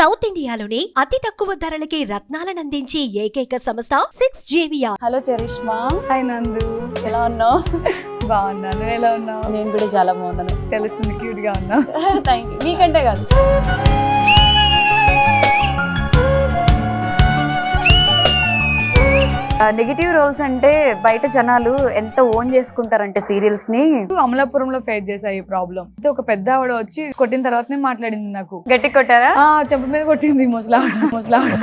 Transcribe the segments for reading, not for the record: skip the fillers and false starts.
South ఇండియాలోని అతి తక్కువ ధరలకి రత్నాలను అందించే ఏకైక సంస్థ 6JVR. హలో చరిష్మా, హాయ్ నందు, ఎలా ఉన్నావు? బాగున్నాను. నువ్వు ఎలా ఉన్నావు? నేను కూడా చాలా బాగున్నాను. తెలుస్తుంది, క్యూట్ గా ఉన్నావు. Thank you. నీకంటే కాదు, నెగిటివ్ రోల్స్ అంటే బయట జనాలు ఎంత ఓన్ చేసుకుంటారంటే సీరియల్స్ ని. అమలాపురంలో ఫేస్ చేసా ఈ ప్రాబ్లం. ఒక పెద్ద ఆవిడ వచ్చి కొట్టిన తర్వాతనే మాట్లాడింది నాకు. గట్టి కొట్టారా? చెంప మీద కొట్టింది ముసలావిడ.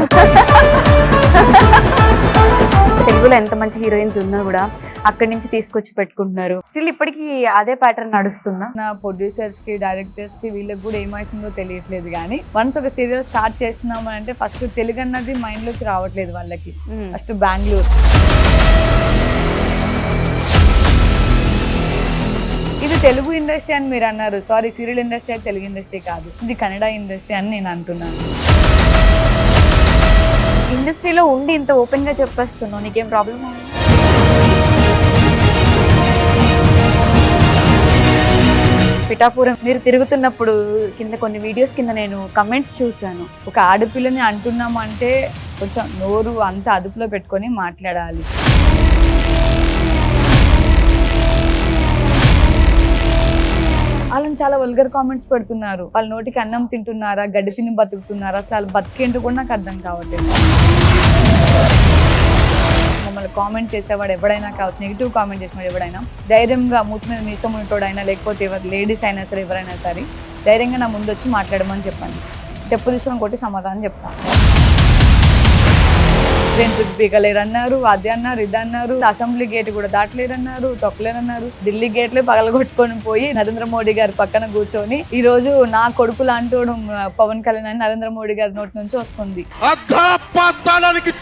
తెలుగులో ఎంత మంచి హీరోయిన్స్ ఉన్నా కూడా అక్కడి నుంచి తీసుకొచ్చి పెట్టుకుంటున్నారు. స్టిల్ ఇప్పటికీ అదే ప్యాటర్న్ నడుస్తుందా? నా ప్రొడ్యూసర్స్ కి, డైరెక్టర్స్ కి, వీళ్ళకి కూడా ఏమవుతుందో తెలియట్లేదు. కానీ వన్స్ ఒక సీరియల్ స్టార్ట్ చేస్తున్నాము అంటే ఫస్ట్ తెలుగు అన్నది మైండ్ లోకి రావట్లేదు వాళ్ళకి. ఫస్ట్ బెంగళూరు. ఇది తెలుగు ఇండస్ట్రీ అని మీరు అన్నారు. సారీ, సీరియల్ ఇండస్ట్రీ అయితే తెలుగు ఇండస్ట్రీ కాదు, ఇది కన్నడ ఇండస్ట్రీ అని నేను అంటున్నాను. ఇండస్ట్రీలో ఉండి ఇంత ఓపెన్ గా చెప్పేస్తున్నావు, నీకేం ప్రాబ్లం? పిఠాపురం మీరు తిరుగుతున్నప్పుడు కింద కొన్ని వీడియోస్ కింద నేను కమెంట్స్ చూశాను. ఒక ఆడపిల్లని అంటున్నాము అంటే కొంచెం నోరు అంత అదుపులో పెట్టుకొని మాట్లాడాలి. వాళ్ళని చాలా వల్గర్ కామెంట్స్ పెడుతున్నారు. వాళ్ళ నోటికి అన్నం తింటున్నారా, గడ్డి తిని బతుకుతున్నారా, అసలు వాళ్ళు బతికేంటో కూడా నాకు అర్థం కావట్లేదు. మమ్మల్ని కామెంట్ చేసేవాడు ఎవడైనా కావచ్చు, నెగిటివ్ కామెంట్ చేసినవాడు ఎవడైనా ధైర్యంగా మూతి మీద మీసం ఉంటోడైనా లేకపోతే లేడీస్ అయినా సరే ఎవరైనా సరే ధైర్యంగా నా ముందు వచ్చి మాట్లాడమని చెప్పండి. చెప్పు తీసుకొని కొట్టి సమాధానం చెప్తాను. రెంట్కి పీకలేరన్నారు, అది అన్నారు, ఇది అన్నారు, అసెంబ్లీ గేట్ కూడా దాటలేరన్నారు, తొక్కలేరన్నారు. ఢిల్లీ గేట్లు పగలగొట్టుకొని పోయి నరేంద్ర మోడీ గారి పక్కన కూర్చొని ఈ రోజు నా కొడుకు లాంటి పవన్ కళ్యాణ్ అని నరేంద్ర మోడీ గారి నోటి నుంచి వస్తుంది.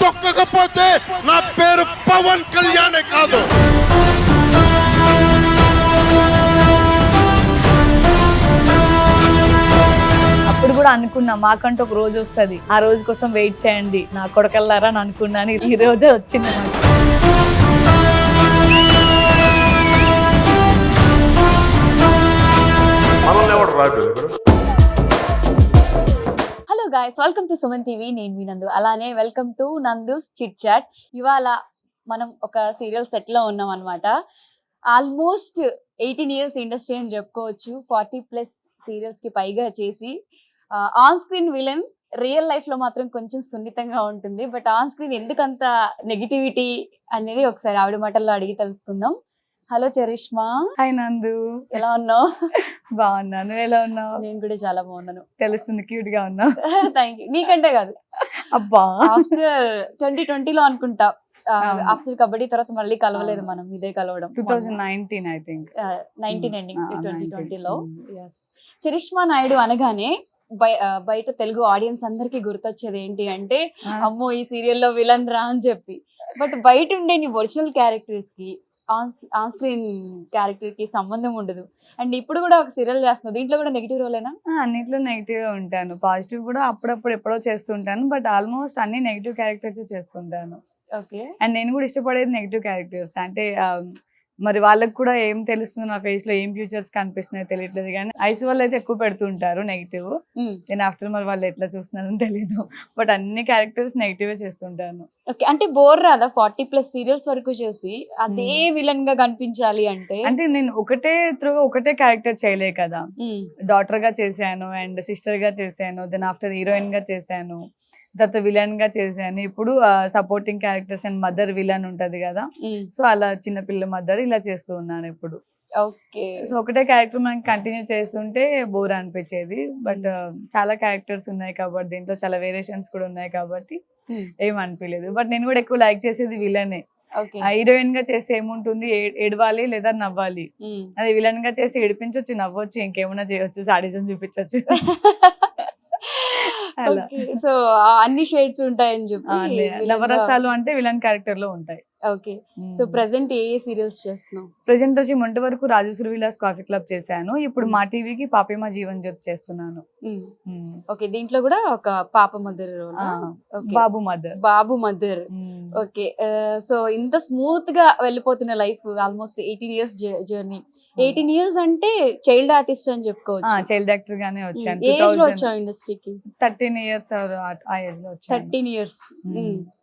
తొక్కకపోతే నా పేరు పవన్ కళ్యాణ్ కాదు. అప్పుడు కూడా అనుకున్నా మాకంటూ ఒక రోజు వస్తుంది, ఆ రోజు కోసం వెయిట్ చేయండి నా కొడుకెళ్ళారా అని అనుకున్నాను. ఈ రోజే వచ్చింది నాకు. Hello guys, welcome to Suman TV. నేను మీ నందు, అలానే welcome to Nandu's chit chat. ఇవాళ మనం ఒక సీరియల్ సెట్ లో ఉన్నాం అనమాట. ఆల్మోస్ట్ 18 years ఇండస్ట్రీ అని చెప్పుకోవచ్చు. 40+ సీరియల్స్ కి పైగా చేసి on screen villain, real life లో మాత్రం కొంచెం సున్నితంగా ఉంటుంది. బట్ ఆన్ స్క్రీన్ ఎందుకంత నెగిటివిటీ అనేది ఒకసారి ఆవిడ మాటల్లో అడిగి తెలుసుకుందాం. Hello charisma. హాయ్ నందు, ఎలా ఉన్నావు? బాగున్నాను. నువ్వు ఎలా ఉన్నావు? నేను కూడా చాలా బాగున్నాను. తెలుస్తుంది, క్యూట్ గా ఉన్నావు. Thank you. నీకంటే కాదు, అబ్బా ఆఫ్టర్ 2020లో అనుకుంటా, ఆఫ్టర్ కబడ్డీ తర్వాత మళ్ళీ కలవలేదు మనం, ఇదే కలవడం 2019 ఐ థింక్ 19 ఎండింగ్ 2020లో. చరిష్మా నాయుడు అనగానే బయట తెలుగు ఆడియన్స్ అందరికి గుర్తొచ్చేది ఏంటి అంటే, అమ్మో ఈ సీరియల్లో విలన్ రా అని చెప్పి. బట్ బయట ఉండే నీ ఒరిజినల్ క్యారెక్టర్స్ కి ఆన్ స్క్రీన్ క్యారెక్టర్ కి సంబంధం ఉండదు. అండ్ ఇప్పుడు కూడా ఒక సీరియల్ చేస్తున్నావు, దీంట్లో కూడా నెగిటివ్ రోలేనా? అన్నిట్లో నెగిటివ్ గా ఉంటాను, పాజిటివ్ కూడా అప్పుడప్పుడు ఎప్పుడో చేస్తుంటాను. బట్ ఆల్మోస్ట్ అన్ని నెగిటివ్ క్యారెక్టర్స్ చేస్తుంటాను. ఓకే. అండ్ నేను కూడా ఇష్టపడేది నెగిటివ్ క్యారెక్టర్స్. అంటే మరి వాళ్ళకి కూడా ఏం తెలుస్తుంది నా ఫేస్ లో, ఏం ఫ్యూచర్స్ కనిపిస్తున్నాయో తెలియట్లేదు. కానీ ఐస్ వాళ్ళు అయితే ఎక్కువ పెడుతుంటారు నెగిటివ్. నేను ఆఫ్టర్ మరి వాళ్ళు ఎట్లా చూస్తున్నారని తెలీదు. బట్ అన్ని క్యారెక్టర్స్ నెగిటివ్ చేస్తుంటాను. ఓకే. అంటే బోర్ రాదా 40+ సీరియల్స్ వరకు చేసి అదే విలన్ గా కనిపించాలి అంటే? అంటే నేను ఒకటే క్యారెక్టర్ చేయలే కదా. డాటర్ గా చేశాను, అండ్ సిస్టర్ గా చేశాను, దెన్ ఆఫ్టర్ హీరోయిన్ గా చేశాను, తర్వాత విలన్ గా చేశాను. ఇప్పుడు supporting characters and mother villain ఉంటది కదా, సో అలా చిన్నపిల్ల మదర్ ఇలా చేస్తూ ఉన్నాను ఇప్పుడు. ఓకే. సో ఒకటే క్యారెక్టర్ మనం కంటిన్యూ చేస్తుంటే బోర్ అనిపించేది. బట్ చాలా క్యారెక్టర్స్ ఉన్నాయి కాబట్టి, దీంట్లో చాలా వేరియేషన్స్ కూడా ఉన్నాయి కాబట్టి ఏం అనిపించలేదు. బట్ నేను కూడా ఎక్కువ లైక్ చేసేది విలనే. హీరోయిన్ గా చేస్తే ఏముంటుంది, ఏడవాలి లేదా నవ్వాలి. అది విలన్ గా చేసి ఏడిపించవచ్చు, నవ్వచ్చు, ఇంకేమైనా చేయొచ్చు, సాడిజం చూపించవచ్చు. సో అన్ని షేడ్స్ ఉంటాయని చెప్పి నవరసాలు అంటే విలన్ క్యారెక్టర్ లో ఉంటాయి. ఓకే. సో ప్రెసెంట్ ఏ సీరియల్స్ చేస్తున్నావు? ప్రెసెంట్ వచ్చి మొంటి వరకు రాజేశ్వరి విలాస్ కాఫీ క్లబ్ చేశాను. ఇప్పుడు మా టీవీకి పాపేమా జీవన్ జ్యోతి చేస్తున్నాను. ఓకే, దీంట్లో కూడా ఒక పాప మదర్, బాబు మదర్. బాబు మదర్. ఓకే, సో ఇంత స్మూత్ గా వెళ్ళిపోతున్న life, almost 18 years journey. 18 years అంటే చైల్డ్ ఆర్టిస్ట్ అని చెప్పుకోవచ్చు. చైల్డ్ యాక్టర్ గానే వచ్చాను. ఏజ్ లో వచ్చావు ఇండస్ట్రీకి? 13 years ఆ ఏజ్ లో వచ్చాను. 13 years.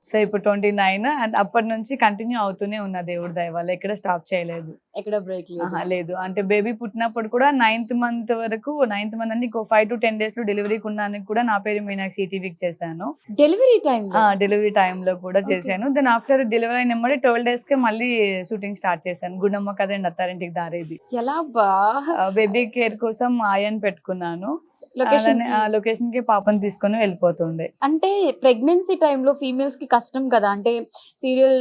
సో ఇప్పుడు 29 అండ్ అప్పటి నుంచి కంటిన్యూ అవుతూనే ఉన్న దేవుడి దయ వల్ల ఎక్కడ స్టాప్ చేయలేదు, ఎక్కడ బ్రేక్ లేదు. అంటే బేబీ పుట్టినప్పుడు కూడా 9th month వరకు, 9th month అంటే 5 to 10 days లో డెలివరీకి ఉన్నానికి కూడా నా పేరు మీనాక్షి టీవీకి చేశాను. డెలివరీ టైం లో కూడా చేశాను. దెన్ ఆఫ్టర్ డెలివరీ అయిన 12 days కి మళ్ళీ షూటింగ్ స్టార్ట్ చేశాను. గుండమ్మ కథ అండ్ అత్తారింటికి దారేది. ఎలా బా? బేబీ కేర్ కోసం ఆయన్ పెట్టుకున్నాను. లొకేషన్ కి పాపని తీసుకొని వెళ్ళిపోతుండే. అంటే ప్రెగ్నెన్సీ టైంలో ఫీమేల్స్ కి కష్టం కదా, అంటే సీరియల్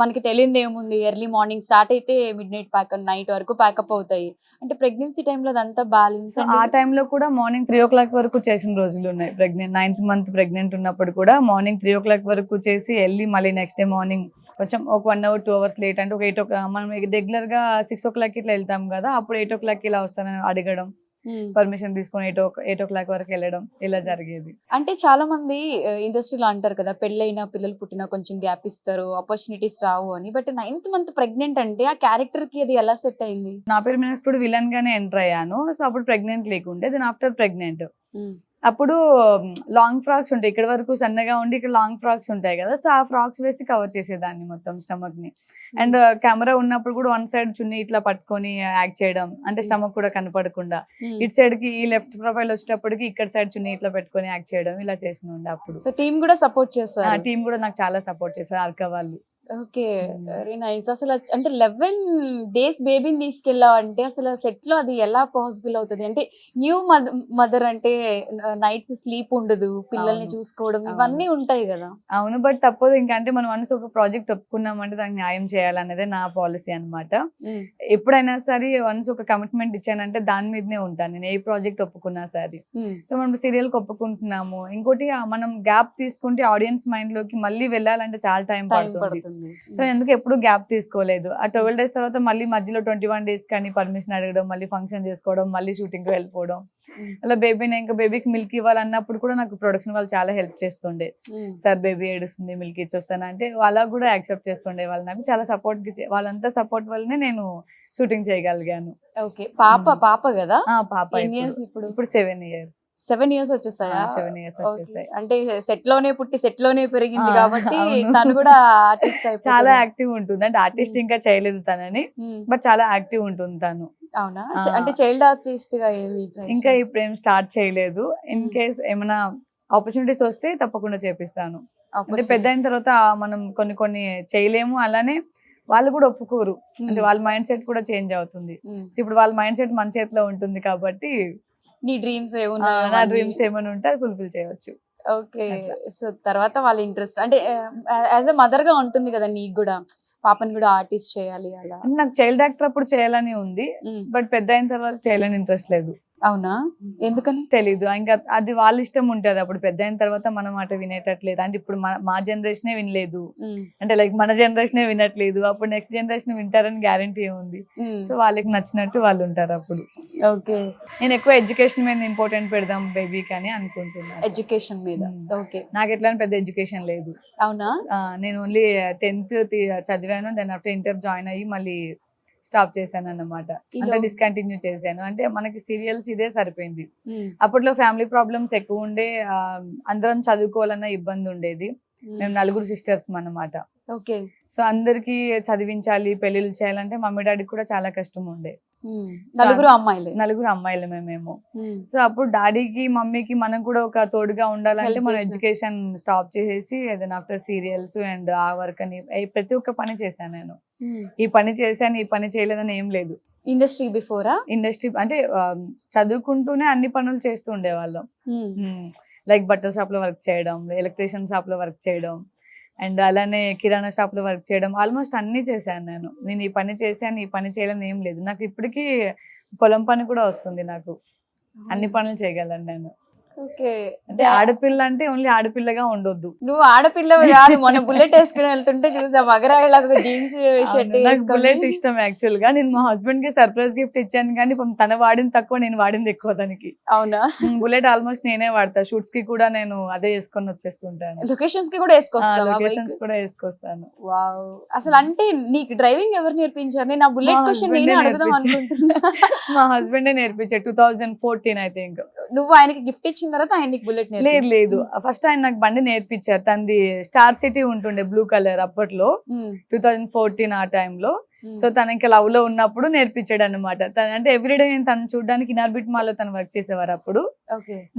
మనకి తెలియదు ఏముంది, ఎర్లీ మార్నింగ్ స్టార్ట్ అయితే మిడ్ నైట్ నైట్ వరకు ప్యాకప్ అవుతాయి. అంటే ప్రెగ్నెన్సీ టైంలో అదంతా బ్యాలెన్స్. ఆ టైంలో కూడా మార్నింగ్ 3 o'clock వరకు చేసిన రోజులు ఉన్నాయి. 9th month ప్రెగ్నెంట్ ఉన్నప్పుడు కూడా మార్నింగ్ 3 o'clock వరకు చేసి వెళ్ళి మళ్ళీ నెక్స్ట్ డే మార్నింగ్ కొంచెం ఒక 1 hour 2 hours లేట్, అంటే ఒక 8 o'clock, మనం రెగ్యులర్ గా 6 o'clock ఇట్లా వెళ్తాం కదా, అప్పుడు 8 o'clock ఇలా వస్తానని అడగడం, పర్మిషన్ తీసుకొని 8 o'clock వరకు వెళ్ళడం, ఇలా జరిగేది. అంటే చాలా మంది ఇండస్ట్రీలో అంటారు కదా, పెళ్ళైనా పిల్లలు పుట్టినా కొంచెం గ్యాప్ ఇస్తారు, ఆపర్చునిటీస్ రావు అని. బట్ 9th month ప్రెగ్నెంట్ అంటే ఆ క్యారెక్టర్ కి అది ఎలా సెట్ అయింది? నా పేరు మీనాక్షి విలన్ గానే ఎంటర్ అయ్యాను. సో అప్పుడు ప్రెగ్నెంట్ లేకుండే. దెన్ ఆఫ్టర్ ప్రెగ్నెంట్ అప్పుడు లాంగ్ ఫ్రాక్స్ ఉంటాయి, ఇక్కడ వరకు సన్నగా ఉండి ఇక్కడ లాంగ్ ఫ్రాక్స్ ఉంటాయి కదా, సో ఆ ఫ్రాక్స్ వేసి కవర్ చేసేదాన్ని మొత్తం స్టమక్ ని. అండ్ కెమెరా ఉన్నప్పుడు కూడా 1 side చున్నీ ఇట్లా పట్టుకొని యాక్ట్ చేయడం, అంటే స్టమక్ కూడా కనపడకుండా. ఇటు సైడ్ కి ఈ లెఫ్ట్ ప్రొఫైల్ వచ్చేటప్పటికి ఇక్కడ సైడ్ చున్నీ ఇట్లా పెట్టుకొని యాక్ట్ చేయడం, ఇలా చేసిన ఉండే. అప్పుడు సో టీమ్ కూడా సపోర్ట్ చేస్తారు? టీం కూడా నాకు చాలా సపోర్ట్ చేశారు, అర్క వాళ్ళు. Okay, very nice. అసలు అంటే 11 days బేబీని తీసుకెళ్ళావంటే అసలు సెట్ లో అది ఎలా పాసిబుల్ అవుతుంది? అంటే న్యూ మదర్ అంటే నైట్స్ స్లీప్ ఉండదు, పిల్లల్ని చూసుకోవడం ఇవన్నీ ఉంటాయి కదా. అవును, బట్ తప్పదు ఇంకా. అంటే మనం మనసు ఒక ప్రాజెక్ట్ ఒప్పుకున్నామంటే దానికి న్యాయం చేయాలనేదే నా పాలసీ అనమాట. ఎప్పుడైనా సరే వన్స్ ఒక కమిట్మెంట్ ఇచ్చానంటే దాని మీదనే ఉంటాను నేను, ఏ ప్రాజెక్ట్ ఒప్పుకున్నా సరే. సో మనం సీరియల్ కి ఒప్పుకుంటున్నాము. ఇంకోటి మనం గ్యాప్ తీసుకుంటే ఆడియన్స్ మైండ్ లోకి మళ్ళీ వెళ్ళాలంటే చాలా టైం పడుతుంది. సో ఎందుకు ఎప్పుడు గ్యాప్ తీసుకోలేదు. ఆ 12 days తర్వాత మళ్ళీ మధ్యలో 21 days కానీ పర్మిషన్ అడగడం, మళ్ళీ ఫంక్షన్ చేసుకోవడం, మళ్ళీ షూటింగ్ కి వెళ్ళిపోవడం. అలా బేబీని ఇంకా బేబీకి మిల్క్ ఇవ్వాలన్నప్పుడు కూడా నాకు ప్రొడక్షన్ వాళ్ళు చాలా హెల్ప్ చేస్తుండే. సార్ బేబీ ఏడుస్తుంది, మిల్క్ ఇచ్చొస్తాను అంటే వాళ్ళకు కూడా యాక్సెప్ట్ చేస్తుండే వాళ్ళు. నాకు చాలా సపోర్ట్, వాళ్ళంతా సపోర్ట్ వల్లనే నేను షూటింగ్ చేయగలిగాను. ఓకే, పాప కదా? పాప ఇప్పుడు 7 years. 7 years వచ్చేస్తాయా? 7 years వచ్చేస్తాయి. అంటే సెట్ లోనే పుట్టి సెట్ లోనే పెరిగింది కాబట్టి తను కూడా ఆర్టిస్ట్ చాలా యాక్టివ్ ఉంటుంది. అంటే ఆర్టిస్ట్ ఇంకా చేయలేదు తనని, బట్ చాలా యాక్టివ్ ఉంటుంది తను. అవునా? అంటే చైల్డ్ ఆర్టిస్ట్ గా ఇంకా ఇప్పుడు ఏం స్టార్ట్ చేయలేదు. ఇన్ కేస్ ఏమైనా ఆపర్చునిటీస్ వస్తే తప్పకుండా చేపిస్తాను. అంటే పెద్ద అయిన తర్వాత మనం కొన్ని చేయలేము, అలానే వాళ్ళు కూడా ఒప్పుకోరు. అంటే వాళ్ళ మైండ్ సెట్ కూడా చేంజ్ అవుతుంది. సో ఇప్పుడు వాళ్ళ మైండ్ సెట్ మన చేతిలో ఉంటుంది కాబట్టి నీ డ్రీమ్స్ నా డ్రీమ్స్ ఏమైనా ఉంటే అది ఫుల్ఫిల్ చేయవచ్చు. ఓకే, సో తర్వాత వాళ్ళ ఇంట్రెస్ట్ అంటే యాజ్ ఎ మదర్ గా ఉంటుంది కదా నీకు కూడా, పాపని కూడా ఆర్టిస్ట్ చేయాలి అలా. నాకు చైల్డ్ యాక్టర్ అప్పుడు చేయాలని ఉంది, బట్ పెద్ద అయిన తర్వాత చేయాలని ఇంట్రెస్ట్ లేదు. అవునా? ఎందుకని తెలీదు. ఇంకా అది వాళ్ళ ఇష్టం ఉంటది. అప్పుడు పెద్ద అయిన తర్వాత మన మాట వినేటట్లేదు. అంటే ఇప్పుడు మా జనరేషనే వినలేదు, అంటే లైక్ మన జనరేషనే వినట్లేదు. అప్పుడు నెక్స్ట్ జనరేషన్ వింటారని గ్యారంటీ ఉంది. సో వాళ్ళకి నచ్చినట్టు వాళ్ళు ఉంటారు అప్పుడు. ఓకే, నేను ఎక్కువ ఎడ్యుకేషన్ మీద ఇంపార్టెంట్ పెడదాం బేబీకి అని అనుకుంటున్నాను. ఎడ్యుకేషన్ మీద? ఓకే, నాకు ఎట్లా పెద్ద ఎడ్యుకేషన్ లేదు. అవునా? నేను ఓన్లీ 10th చదివాను. దాని ఆఫ్టర్ ఇంటర్ జాయిన్ అయ్యి మళ్ళీ స్టాప్ చేశాను అన్నమాట. అంటే డిస్కంటిన్యూ చేశాను. అంటే మనకి సీరియల్స్ ఇదే సరిపోయింది. అప్పట్లో ఫ్యామిలీ ప్రాబ్లమ్స్ ఎక్కువ ఉండే, అందరం చదువుకోవాలన్న ఇబ్బంది ఉండేది. మేము 4 sisters అన్నమాట. ఓకే, సో అందరికి చదివించాలి, పెళ్లిళ్ళు చేయాలంటే మమ్మీ డాడీకి కూడా చాలా కష్టం ఉండే. 4 అమ్మాయిలమే మేము. సో అప్పుడు డాడీకి మమ్మీకి మనం కూడా ఒక తోడుగా ఉండాలంటే మనం ఎడ్యుకేషన్ స్టాప్ చేసేసి ఏదైనా ఆఫ్టర్ సీరియల్స్ అండ్ ఆ వర్క్ అని ప్రతి ఒక్క పని చేశాను నేను. ఈ పని చేశాను, ఈ పని చేయలేదని ఏం లేదు. ఇండస్ట్రీ బిఫోరా? ఇండస్ట్రీ అంటే చదువుకుంటూనే అన్ని పనులు చేస్తూ ఉండేవాళ్ళం. లైక్ బట్టల షాప్ లో వర్క్ చేయడం, ఎలక్ట్రీషియన్ షాప్ లో వర్క్ చేయడం, అండ్ అలానే కిరాణా షాప్ లో వర్క్ చేయడం. ఆల్మోస్ట్ అన్ని చేశాను నేను ఈ పని చేశాను, ఈ పని చేయాలని ఏం లేదు. నాకు ఇప్పటికీ పొలం పని కూడా వస్తుంది. నాకు అన్ని పనులు చేయగలను నేను. ఓకే. అంటే ఆడపిల్ల అంటే ఓన్లీ ఆడపిల్లగా ఉండొద్దు. నువ్వు ఆడపిల్లవి కాదు, మొన్న బుల్లెట్ వేసుకుని వెళ్తుంటే చూసా మగరాయిలాగా జీన్స్ షర్ట్ నాకు బుల్లెట్ ఇష్టం యాక్చువల్ గా. నేను మా హస్బెండ్ కి సర్ప్రైజ్ గిఫ్ట్ ఇచ్చాను కానీ తన వాడింది తక్కువ, నేను వాడింది ఎక్కువ తనకి. అవునా? బుల్లెట్ ఆల్మోస్ట్ నేనే వాడతా. షూట్స్ కి కూడా నేను అదే వేసుకొని వచ్చేస్తుంటాను. లొకేషన్స్ కి కూడా వేసుకొస్తావా? లొకేషన్స్ కూడా వేసుకొస్తాను. వావ్. అసలు అంటే నీకు డ్రైవింగ్ ఎవరు నేర్పించారు? నేను ఆ బుల్లెట్ మా క్వశ్చన్ husband నేనే ఏ అడుగుదాం నేర్పించారు. అనుకుంటున్నా. మా హస్బెండ్ నేర్పించారు 2014 ఐ థింక్. నువ్వు ఆయనకి గిఫ్ట్ ఇచ్చిన తర్వాత ఆయన నీకు బుల్లెట్ లేదు లేదు, ఫస్ట్ ఆయన నాకు బండి నేర్పించారు. తనది స్టార్ సిటీ ఉంటుండే బ్లూ కలర్ అప్పట్లో 2014 ఆ టైంలో. సో తన ఇంకా లవ్ లో ఉన్నప్పుడు నేర్పించాడు అనమాట. అంటే ఎవ్రీడే నేను తను చూడడానికి ఇనార్బిట్ మాల్ లో తను వర్క్ చేసేవారు అప్పుడు.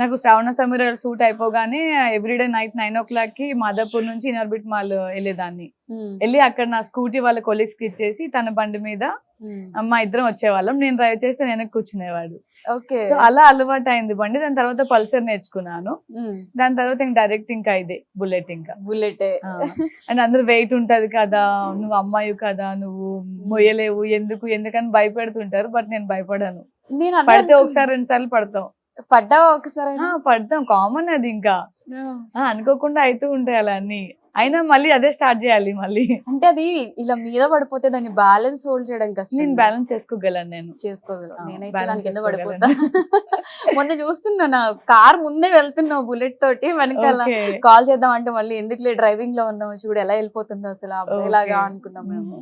నాకు శ్రావణ సమీర షూట్ అయిపోగానే ఎవ్రీడే నైట్ 9 o'clock కి మాదాపూర్ నుంచి ఇనార్బిట్ మాల్ వెళ్ళేదాన్ని. వెళ్ళి అక్కడ నా స్కూటీ వాళ్ళ కొలీగ్స్ కి ఇచ్చేసి తన బండి మీద మా ఇద్దరం వచ్చేవాళ్ళం. నేను డ్రైవ్ చేస్తే నేను కూర్చునేవాడు. సో అలా అలవాటు అయింది బండి. దాని తర్వాత పల్సర్ నేర్చుకున్నాను. దాని తర్వాత ఇంకా డైరెక్ట్ ఇంకా ఇదే బుల్లెట్. ఇంకా బుల్లెట్ అండ్ అందరూ వెయిట్ ఉంటది కదా, నువ్వు అమ్మాయి కదా, నువ్వు మొయ్యలేవు, ఎందుకని భయపెడుతుంటారు. బట్ నేను భయపడాను. పడితే ఒకసారి 2 సార్లు పడతాం. పడ్డావా ఒకసారి? పడతాం, కామన్ అది. ఇంకా అనుకోకుండా అవుతూ ఉంటాయి అలా అన్ని. అయినా మళ్ళీ అదే స్టార్ట్ చేయాలి మళ్ళీ. అంటే అది ఇలా మీద పడిపోతే దాన్ని బ్యాలెన్స్ హోల్డ్ చేయడం కష్టం. నేను బ్యాలెన్స్ చేసుకోగలను. నేను చేసుకోగలను. నేనైతే దాని కింద పడిపోతా. మొన్న చూస్తున్నా, నా కార్ ముందే వెళ్తున్నావు బుల్లెట్ తోటి, వెనకాల కాల్ చేద్దాం అంటే మళ్ళీ ఎందుకులే డ్రైవింగ్ లో ఉన్నావు చూడు ఎలా వెళ్ళిపోతుందో అసలు అబ్బాయిలాగా అనుకున్నాం మేము.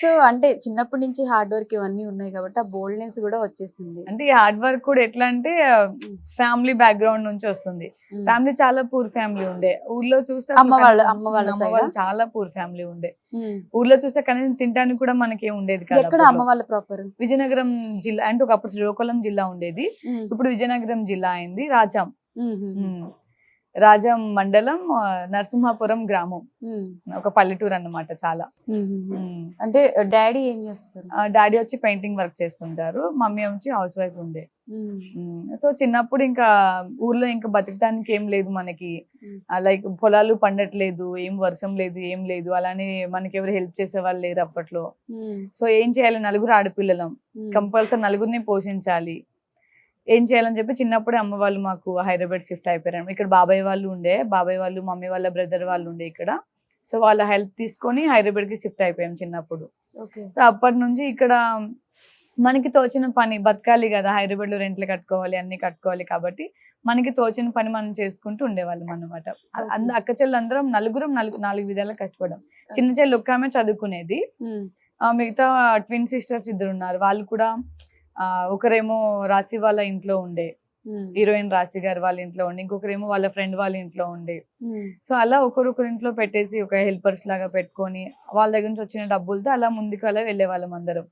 సో అంటే చిన్నప్పటి నుంచి హార్డ్ వర్క్ ఇవన్నీ ఉన్నాయి కాబట్టి ఆ బోల్డ్నెస్ కూడా వచ్చేసింది. అంటే ఈ హార్డ్ వర్క్ కూడా ఎట్లా అంటే ఫ్యామిలీ బ్యాక్గ్రౌండ్ నుంచి వస్తుంది. ఫ్యామిలీ చాలా పూర్ ఫ్యామిలీ ఉండే. ఊర్లో చూస్తే అమ్మ వాళ్ళ చాలా పూర్ ఫ్యామిలీ ఉండే. ఊర్లో చూస్తే కనీసం తినడానికి కూడా మనకి ఏం ఉండేది కాదు. ఎక్కడ అమ్మ వాళ్ళ ప్రాపర్? విజయనగరం జిల్లా. అంటే ఒకప్పుడు శ్రీకాకుళం జిల్లా ఉండేది, ఇప్పుడు విజయనగరం జిల్లా అయింది. రాజం మండలం, నరసింహాపురం గ్రామం, ఒక పల్లెటూరు అన్నమాట. చాలా. అంటే డాడీ ఏం చేస్తారు? డాడీ వచ్చి పెయింటింగ్ వర్క్ చేస్తుంటారు, మమ్మీ వచ్చి హౌస్ వైఫ్ ఉండే. సో చిన్నప్పుడు ఇంకా ఊర్లో ఇంకా బతకడానికి ఏం లేదు మనకి. లైక్ పొలాలు పండట్లేదు, ఏం వర్షం లేదు, ఏం లేదు. అలానే మనకి ఎవరు హెల్ప్ చేసే వాళ్ళు లేరు అప్పట్లో. సో ఏం చేయాలి, నలుగురు ఆడపిల్లలం, కంపల్సరీ నలుగురిని పోషించాలి. ఏం చేయాలని చెప్పి చిన్నప్పుడే అమ్మ వాళ్ళు మాకు హైదరాబాద్ షిఫ్ట్ అయిపోయారు. ఇక్కడ బాబాయ్ వాళ్ళు ఉండే, బాబాయ్ వాళ్ళు మమ్మీ వాళ్ళ బ్రదర్ వాళ్ళు ఉండే ఇక్కడ. సో వాళ్ళ హెల్ప్ తీసుకొని హైదరాబాద్ కి షిఫ్ట్ అయిపోయాం చిన్నప్పుడు. సో అప్పటి నుంచి ఇక్కడ మనకి తోచిన పని, బతకాలి కదా, హైదరాబాద్ లో రెంట్లు కట్టుకోవాలి, అన్ని కట్టుకోవాలి కాబట్టి మనకి తోచిన పని మనం చేసుకుంటూ ఉండేవాళ్ళం అన్నమాట. అక్క చెల్లెలందరం నలుగురం 4 విధాలుగా కష్టపడ్డాం. చిన్న చెల్లి ఒక్క ఆమె చదువుకునేది, మిగతా ట్విన్ సిస్టర్స్ 2 ఉన్నారు. వాళ్ళు కూడా ఒకరేమో రాశి వాళ్ళ ఇంట్లో ఉండే, హీరోయిన్ రాశి గారు వాళ్ళ ఇంట్లో ఉండే, ఇంకొకరేమో వాళ్ళ ఫ్రెండ్ వాళ్ళ ఇంట్లో ఉండే. సో అలా ఒకరొకరి ఇంట్లో పెట్టేసి ఒక హెల్పర్స్ లాగా పెట్టుకొని వాళ్ళ దగ్గర నుంచి వచ్చిన డబ్బులతో అలా ముందుకు అలా వెళ్ళే వాళ్ళం అందరం.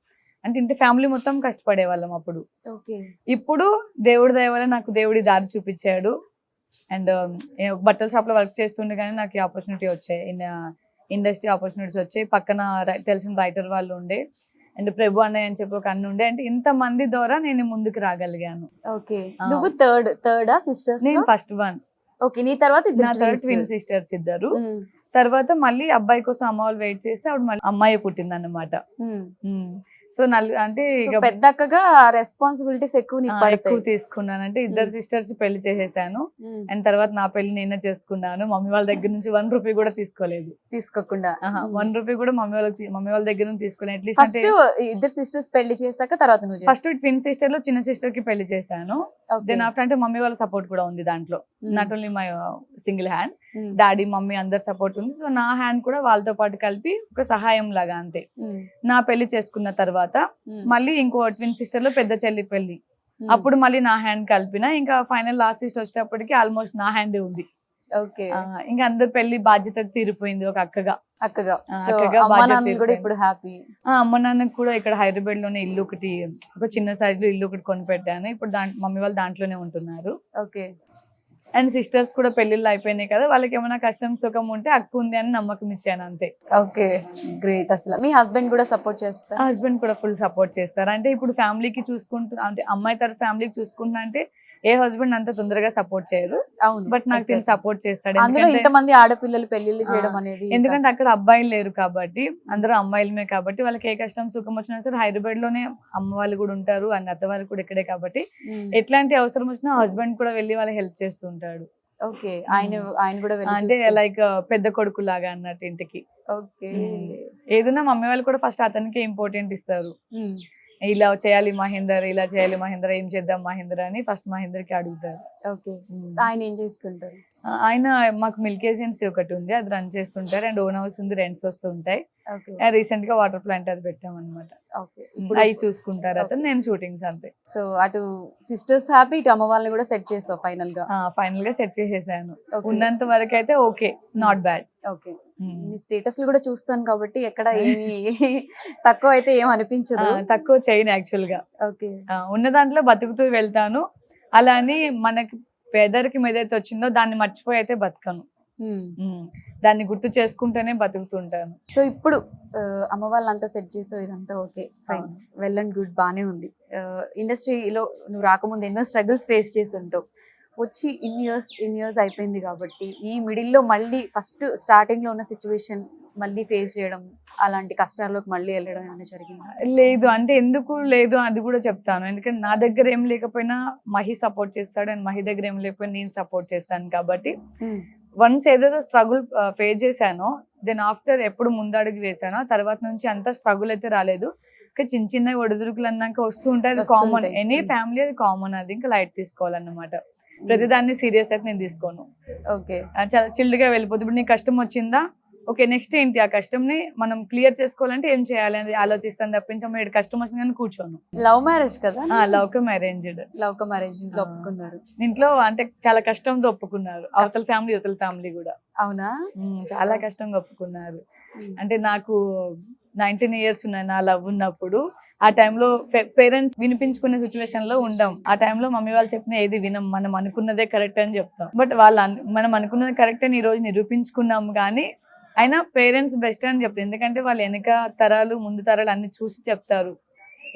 అంటే ఇంటి ఫ్యామిలీ మొత్తం కష్టపడే వాళ్ళం అప్పుడు. ఇప్పుడు దేవుడి దయ వల్ల నాకు దేవుడి దారి చూపించాడు. అండ్ బట్టల షాప్ లో వర్క్ చేస్తుండే కానీ నాకు ఆపర్చునిటీ వచ్చాయి, ఇండస్ట్రీ ఆపర్చునిటీస్ వచ్చాయి. పక్కన తెలిసిన రైటర్ వాళ్ళు ఉండే, అండ్ ప్రభు అన్నయ్య అని చెప్పి ఒక అన్న ఉండే. అంటే ఇంత మంది ద్వారా నేను ముందుకు రాగలిగాను. నువ్వు థర్డ్ సిస్టర్స్? నేను ఫస్ట్ వన్. ఓకే, నీ తర్వాత ట్విన్ సిస్టర్స్ 2. తర్వాత మళ్ళీ అబ్బాయి కోసం అమ్మ వాళ్ళు వెయిట్ చేస్తే అప్పుడు మళ్ళీ అమ్మాయి పుట్టింది అన్నమాట. సో అంటే పెద్ద అక్కగా రెస్పాన్సిబిలిటీస్ ఎక్కువ తీసుకున్నాను. అంటే 2 సిస్టర్స్ పెళ్లి చేసేసాను. అండ్ తర్వాత నా పెళ్లి నేనే చేసుకున్నాను. మమ్మీ వాళ్ళ దగ్గర నుంచి 1 రూపీ కూడా తీసుకోకుండా 1 రూపీ కూడా మమ్మీ వాళ్ళ దగ్గర నుంచి తీసుకోలేదు. అట్లీస్ట్ 2 సిస్టర్స్ పెళ్లి చేశాక తర్వాత ఫస్ట్ ట్విన్ సిస్టర్ లో చిన్న సిస్టర్ కి పెళ్లి చేశాను. దెన్ ఆఫ్టర్ అంటే మమ్మీ వాళ్ళ సపోర్ట్ కూడా ఉంది దాంట్లో. Not only my single hand, daddy mummy అందరి సపోర్ట్ ఉంది. సో నా హ్యాండ్ కూడా వాళ్ళతో పాటు కలిపి ఒక సహాయం లాగా అంతే. నా పెళ్లి చేసుకున్న తర్వాత మళ్ళీ ఇంకో ట్విన్ సిస్టర్ లో పెద్ద చెల్లి పెళ్లి, అప్పుడు మళ్ళీ నా హ్యాండ్ కలిపిన. ఇంకా ఫైనల్ లాస్ట్ సిస్టర్ వచ్చేటప్పటికి ఆల్మోస్ట్ నా హ్యాండ్ ఉంది. ఇంకా అందరు పెళ్లి బాధ్యత తీరిపోయింది ఒక అక్కగా ఇప్పుడు హ్యాపీ. అమ్మ నాన్నకు కూడా ఇక్కడ హైదరాబాద్ లోనే ఇల్లు ఒకటి, ఒక చిన్న సైజ్ లో ఇల్లు ఒకటి కొనిపెట్టాను. ఇప్పుడు మమ్మీ వాళ్ళు దాంట్లోనే ఉంటున్నారు. అండ్ సిస్టర్స్ కూడా పెళ్లిళ్ళు అయిపోయినాయి కదా, వాళ్ళకి ఏమైనా కష్టం సుఖం ఉంటే అక్క ఉంది అని నమ్మకం ఇచ్చాను అంతే. గ్రేట్. అసలు మీ హస్బెండ్ కూడా సపోర్ట్ చేస్తారు? హస్బెండ్ కూడా ఫుల్ సపోర్ట్ చేస్తారు. అంటే ఇప్పుడు ఫ్యామిలీకి చూసుకుంటూ, అంటే అమ్మాయి తరఫు ఫ్యామిలీకి చూసుకుంటున్నా అంటే ఏ హస్బెండ్ అంత తొందరగా సపోర్ట్ చేయరు, అవును బట్ నాకు తిని exactly. సపోర్ట్ చేస్తాడు. అందులో ఎందుకంటే ఇంతమంది ఆడపిల్లలు పెళ్లిళ్ళు చేయడం అనేది ఎందుకంటే అక్కడ అబ్బాయిలు లేరు కాబట్టి, అందరూ అమ్మాయిలమే కాబట్టి వాళ్ళకి ఏ కష్టం సుఖం వచ్చినా సరే హైదరాబాద్ లోనే అమ్మ వాళ్ళు కూడా ఉంటారు అండ్ అత్త వాళ్ళు కూడా ఇక్కడే కాబట్టి ఎట్లాంటి అవసరం వచ్చినా హస్బెండ్ కూడా వెళ్ళి వాళ్ళకి హెల్ప్ చేస్తూ ఉంటాడు. ఓకే ఆయన కూడా అంటే లైక్ పెద్ద కొడుకు లాగా అన్నట్టు ఇంటికి. ఓకే ఏదైనా మమ్మీ వాళ్ళు కూడా ఫస్ట్ అతనికి ఇంపార్టెంట్ ఇస్తారు. ఇలా చేయాలి మహేందర్, ఇలా చేయాలి మహేందర్, ఏం చేద్దాం మహేందర్ అని ఫస్ట్ మహేందర్ కి అడుగుతారు. ఓకే ఆయన ఏం చేస్తుంటారు? ఆయన మాకు మిల్క్ ఏజెన్సీ ఒకటి ఉంది, అది రన్ చేస్తుంటారు అండ్ ఓన్ హౌస్ ఉంది, రెంట్స్ వస్తుంటాయి. ఓకే రీసెంట్ గా వాటర్ ప్లాంట్ అది పెట్టాం అనమాట. ఓకే అవి చూసుకుంటారు అతను, నేను షూటింగ్స్ అంతే. సో అటు సిస్టర్స్ హ్యాపీ, ఇటు అమ్మ వాళ్ళని కూడా సెట్ చేస్తావు ఫైనల్ గా? ఫైనల్ గా సెట్ చేసేసాను. Okay. ఉన్నంత వరకు అయితే ఓకే, నాట్ బ్యాడ్. ఓకే నీ స్టేటస్లు కూడా చూస్తాను కాబట్టి ఎక్కడ ఏమి తక్కువ అయితే ఏం అనిపించదు. తక్కువ చేయను యాక్చువల్ గా. ఓకే ఉన్న దాంట్లో బతుకుతూ వెళ్తాను. అలా అని మనకి పేదరికం ఏదైతే వచ్చిందో దాన్ని మర్చిపోయి అయితే బతకను. దాన్ని గుర్తు చేసుకుంటూనే బతుకుతుంటాను. సో ఇప్పుడు అమ్మ వాళ్ళంతా సెట్ చేసావు, ఇదంతా okay fine, well and good, బానే ఉంది. ఇండస్ట్రీలో నువ్వు రాకముందు ఎన్నో స్ట్రగుల్స్ ఫేస్ చేసి ఉంటావు, వచ్చి ఇన్ ఇయర్స్ అయిపోయింది కాబట్టి ఈ మిడిల్లో మళ్ళీ ఫస్ట్ స్టార్టింగ్ లో ఉన్న సిచ్యువేషన్ మళ్ళీ ఫేస్ చేయడం, అలాంటి కష్టాల్లోకి మళ్ళీ వెళ్ళడం ఏమైనా జరిగిందా? లేదు అంటే ఎందుకు లేదు అది కూడా చెప్తాను. ఎందుకంటే నా దగ్గర ఏం లేకపోయినా మహి సపోర్ట్ చేస్తాడు అండ్ మహి దగ్గర ఏం లేకపోయినా నేను సపోర్ట్ చేస్తాను కాబట్టి వన్స్ ఏదైతే స్ట్రగుల్ ఫేస్ చేశానో దెన్ ఆఫ్టర్ ఎప్పుడు ముందడుగు వేసానో తర్వాత నుంచి అంత స్ట్రగుల్ అయితే రాలేదు. చిన్న చిన్న ఒడిదుడుకులు అన్నాక వస్తూ ఉంటాయి, అది కామన్, ఎనీ ఫ్యామిలీ అది కామన్, అది ఇంకా లైట్ తీసుకోవాలన్నమాట. ప్రతిదాన్ని సీరియస్ అయితే నేను తీసుకోను. ఓకే చాలా చిల్డ్ గా వెళ్ళిపోతుంది. ఇప్పుడు నీకు కష్టం వచ్చిందా, ఓకే నెక్స్ట్ ఏంటి, ఆ కష్టంని మనం క్లియర్ చేసుకోవాలంటే ఏం చేయాలి అని ఆలోచిస్తాను తప్పించి కష్టం వచ్చింది కానీ కూర్చోను. లవ్ మ్యారేజ్ కదా? Love come arranged. Love come arrange ఇంట్లో ఒప్పుకున్నారు? ఇంట్లో అంటే చాలా కష్టంతో ఒప్పుకున్నారు, అవతల ఫ్యామిలీ యువతల ఫ్యామిలీ కూడా. అవునా? చాలా కష్టంగా ఒప్పుకున్నారు. అంటే నాకు 19 years ఉన్నాయి నా లవ్ ఉన్నప్పుడు. ఆ టైంలో పేరెంట్స్ వినిపించుకునే సిచ్యువేషన్ లో ఉండం. ఆ టైంలో మమ్మీ వాళ్ళు చెప్పిన ఏది వినం, మనం అనుకున్నదే కరెక్ట్ అని చెప్తాం. బట్ మనం అనుకున్నది కరెక్ట్ అని ఈ రోజు నిరూపించుకున్నాం కానీ అయినా పేరెంట్స్ బెస్ట్ అని చెప్తారు. ఎందుకంటే వాళ్ళు వెనక తరాలు ముందు తరాలు అన్ని చూసి చెప్తారు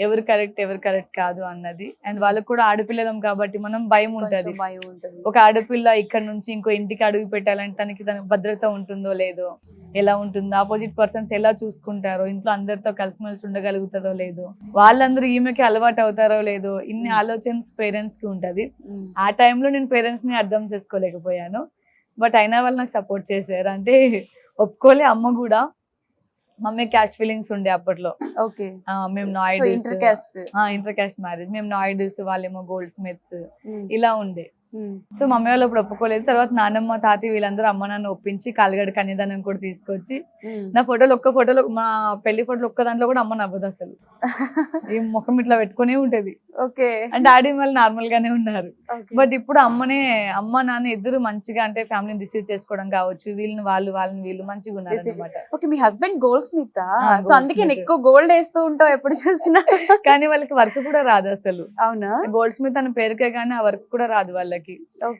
ఎవరు కరెక్ట్ కాదు అన్నది. అండ్ వాళ్ళకు కూడా ఆడపిల్లలం కాబట్టి మనం భయం ఉంటది. ఒక ఆడపిల్ల ఇక్కడ నుంచి ఇంకో ఇంటికి అడుగు పెట్టాలంటే తన భద్రత ఉంటుందో లేదో, ఎలా ఉంటుందో, ఆపోజిట్ పర్సన్స్ ఎలా చూసుకుంటారో, ఇంట్లో అందరితో కలిసిమెలిసి ఉండగలుగుతుందో లేదో, వాళ్ళందరూ ఈమెకి అలవాటు అవుతారో లేదో, ఇన్ని ఆలోచనస్ పేరెంట్స్ కి ఉంటది. ఆ టైంలో నేను పేరెంట్స్ ని అర్థం చేసుకోలేకపోయాను. బట్ అయినా వాళ్ళు నాకు సపోర్ట్ చేశారు. అంటే ఒప్పుకోలే అమ్మ కూడా. మమ్మీ క్యాస్ట్ ఫీలింగ్స్ ఉండే అప్పట్లో. ఓకే మేము నాయుడు ఇంటర్ క్యాస్ట్ మ్యారేజ్, మేము నాయుడుస్, వాళ్ళేమో గోల్డ్ స్మిత్స్ ఇలా ఉండే. సో మమ్మీ వాళ్ళు ఇప్పుడు ఒప్పుకోలేదు. తర్వాత నాన్నమ్మ తాతయ్య వీళ్ళందరూ అమ్మ నాన్న ఒప్పించి కాలిగడ కన్యాదానం కూడా తీసుకొచ్చి నా ఒక్క ఫోటోలో మా పెళ్లి ఫోటోలో ఒక్క దాంట్లో కూడా అమ్మ నవ్వదు అసలు. ఈ ముఖం ఇట్లా పెట్టుకునే ఉంటది. ఓకే అండ్ డాడీ వాళ్ళు నార్మల్ గానే ఉన్నారు. బట్ ఇప్పుడు అమ్మ నాన్న ఇద్దరు మంచిగా అంటే ఫ్యామిలీని రిసీవ్ చేసుకోవడం కావచ్చు, వాళ్ళని వీళ్ళు మంచిగా ఉన్నారు అన్నమాట. ఓకే మీ హస్బెండ్ గోల్డ్ స్మిత్? సో అందుకే ఎక్కువ గోల్డ్ వేస్తూ ఉంటావు ఎప్పుడు చూసినా. కానీ వాళ్ళకి వర్క్ కూడా రాదు అసలు. అవునా? గోల్డ్ స్మిత్ అని పేరుకే కానీ ఆ వర్క్ కూడా రాదు వాళ్ళకి.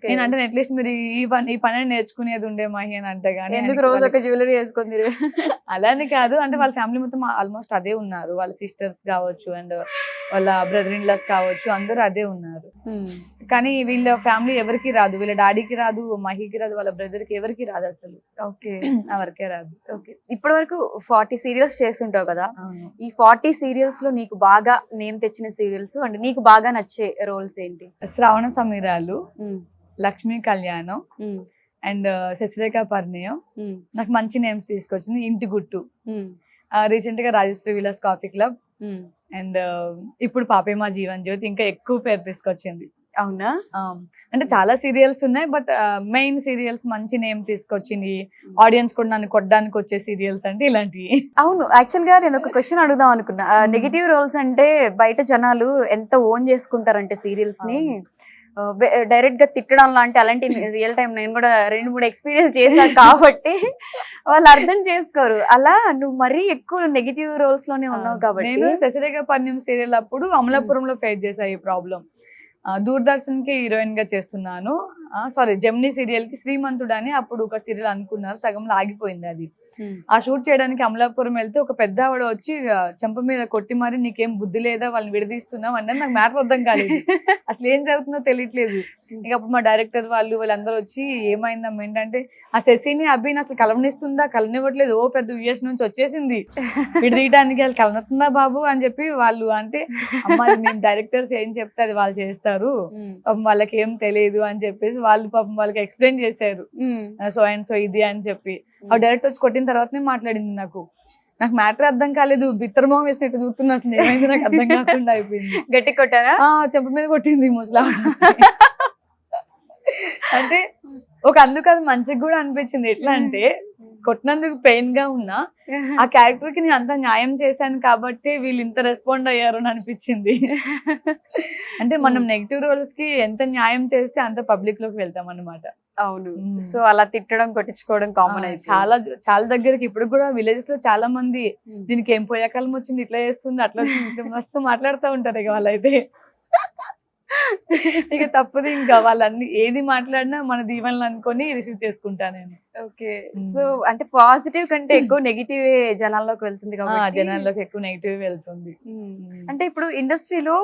నేను అంటే అట్లీస్ట్ మీరు ఈ పని నేర్చుకునేది ఉండే మహి అని అంటే గానీ ఎందుకు రోజు ఒక జ్యువెలరీ వేసుకుంది అలానే కాదు. అంటే వాళ్ళ ఫ్యామిలీ మొత్తం ఆల్మోస్ట్ అదే ఉన్నారు. వాళ్ళ సిస్టర్స్ కావచ్చు అండ్ వాళ్ళ బ్రదర్ ఇన్ లాస్ కావచ్చు, అందరూ అదే ఉన్నారు. కానీ వీళ్ళ ఫ్యామిలీ ఎవరికి రాదు, వీళ్ళ డాడీకి రాదు, మహికి రాదు, వాళ్ళ బ్రదర్ కి ఎవరికి రాదు అసలు. ఓకే ఆ వర్కే రాదు. ఓకే ఇప్పటి వరకు 40 సీరియల్స్ చేస్తుంటావు కదా, ఈ 40 సీరియల్స్ లో నీకు బాగా నేమ్ తెచ్చిన సీరియల్స్ అంటే నీకు బాగా నచ్చే రోల్స్ ఏంటి? శ్రావణ సమీరాలు, లక్ష్మీ కళ్యాణం అండ్ శశిరేఖ పరిణయం నాకు మంచి నేమ్స్ తీసుకొచ్చింది. ఇంటి గుట్టు, రీసెంట్ గా Rajashri Vilas coffee club and ఇప్పుడు పాపేమా జీవన్ జ్యోతి ఇంకా ఎక్కువ పేరు తీసుకొచ్చింది. అవునా? అంటే చాలా సీరియల్స్ ఉన్నాయి బట్ మెయిన్ సీరియల్స్ మంచి నేమ్ తీసుకొచ్చింది. ఆడియన్స్ కూడా నన్ను కొట్టడానికి వచ్చే సీరియల్స్ అంటే ఇలాంటివి. అవును, యాక్చువల్ గా నేను ఒక క్వశ్చన్ అడుగుదాం అనుకున్నా. నెగిటివ్ రోల్స్ అంటే బయట జనాలు ఎంత ఓన్ చేసుకుంటారంటే సీరియల్స్ ని డైరెక్ట్ గా తిట్టడం అలాంటి రియల్ టైం నేను కూడా 2-3 ఎక్స్పీరియన్స్ చేశాను కాబట్టి వాళ్ళు అర్థం చేసుకోరు. అలా నువ్వు మరీ ఎక్కువ నెగిటివ్ రోల్స్ లోనే ఉన్నావు కాబట్టి. నేను శశిరేఖ పరిణయం సీరియల్ అప్పుడు అమలాపురంలో ఫేస్ చేశా ఈ ప్రాబ్లం. దూరదర్శన్ కి హీరోయిన్ గా చేస్తున్నాను. సారీ జెమినీ సీరియల్ కి శ్రీమంతుడు అని అప్పుడు ఒక సీరియల్ అనుకున్నారు, సగంలో ఆగిపోయింది అది. ఆ షూట్ చేయడానికి అమలాపురం వెళ్తే ఒక పెద్ద ఆవిడ వచ్చి చెంప మీద కొట్టి మరి నీకేం బుద్ధి లేదా వాళ్ళని విడదీస్తున్నావు అంటే నాకు మ్యాటర్ అర్థం కాలేదు, అసలు ఏం జరుగుతుందో తెలియట్లేదు. ఇక అప్పుడు మా డైరెక్టర్ వాళ్ళందరూ వచ్చి ఏమైందమ్మా ఏంటంటే ఆ శశిని అభిని అసలు కలవనిస్తుందా, కలవనివ్వట్లేదు, ఓ పెద్ద యుఎస్ నుంచి వచ్చేసింది విడదీయడానికి, వాళ్ళు కలనతుందా బాబు అని చెప్పి వాళ్ళు అంటే అమ్మ మేము డైరెక్టర్స్ ఏం చెప్తే అది వాళ్ళు చేస్తారు, పాపం వాళ్ళకి ఏం తెలియదు అని చెప్పేసి వాళ్ళు పాపం వాళ్ళకి ఎక్స్ప్లెయిన్ చేశారు సో అండ్ సో ఇది అని చెప్పి. ఆ డైరెక్టర్ వచ్చి కొట్టిన తర్వాతనే మాట్లాడింది నాకు మ్యాటర్ అర్థం కాలేదు, బిత్తరమో వేసినట్టు చూస్తున్నా, అసలు ఏమైంది నాకు అర్థం కాకుండా అయిపోయింది. గట్టి కొట్టారా? చెంప మీద కొట్టింది ముసలా. అంటే అందుకు అది మంచిగా కూడా అనిపించింది. ఎట్లా అంటే కొట్టినందుకు పెయిన్ గా ఉన్నా ఆ క్యారెక్టర్ కి నేను అంత న్యాయం చేశాను కాబట్టి వీళ్ళు ఇంత రెస్పాండ్ అయ్యారు అని అనిపించింది. అంటే మనం నెగిటివ్ రోల్స్ కి ఎంత న్యాయం చేస్తే అంత పబ్లిక్ లోకి వెళ్తాం అన్నమాట. అవును. సో అలా తిట్టడం కొట్టించుకోవడం కామన్ అయితే చాలా దగ్గరకి ఇప్పుడు కూడా విలేజెస్ లో చాలా మంది దీనికి ఏం పోయాకాలం వచ్చింది, ఇట్లా చేస్తుంది, అట్లా వచ్చింది, మస్తు మాట్లాడుతూ ఉంటారు ఇక వాళ్ళైతే. ఇక తప్పదు, ఇంకా వాళ్ళన్ని ఏది మాట్లాడినా మన దీవెనలు అనుకొని రిసీవ్ చేసుకుంటా నేను. ఓకే. సో అంటే పాజిటివ్ కంటే ఎక్కువ నెగిటివ్ జనాల్లోకి వెళ్తుంది కాబట్టి జనాల్లోకి ఎక్కువ నెగిటివ్ వెళ్తుంది. అంటే ఇప్పుడు ఇండస్ట్రీలో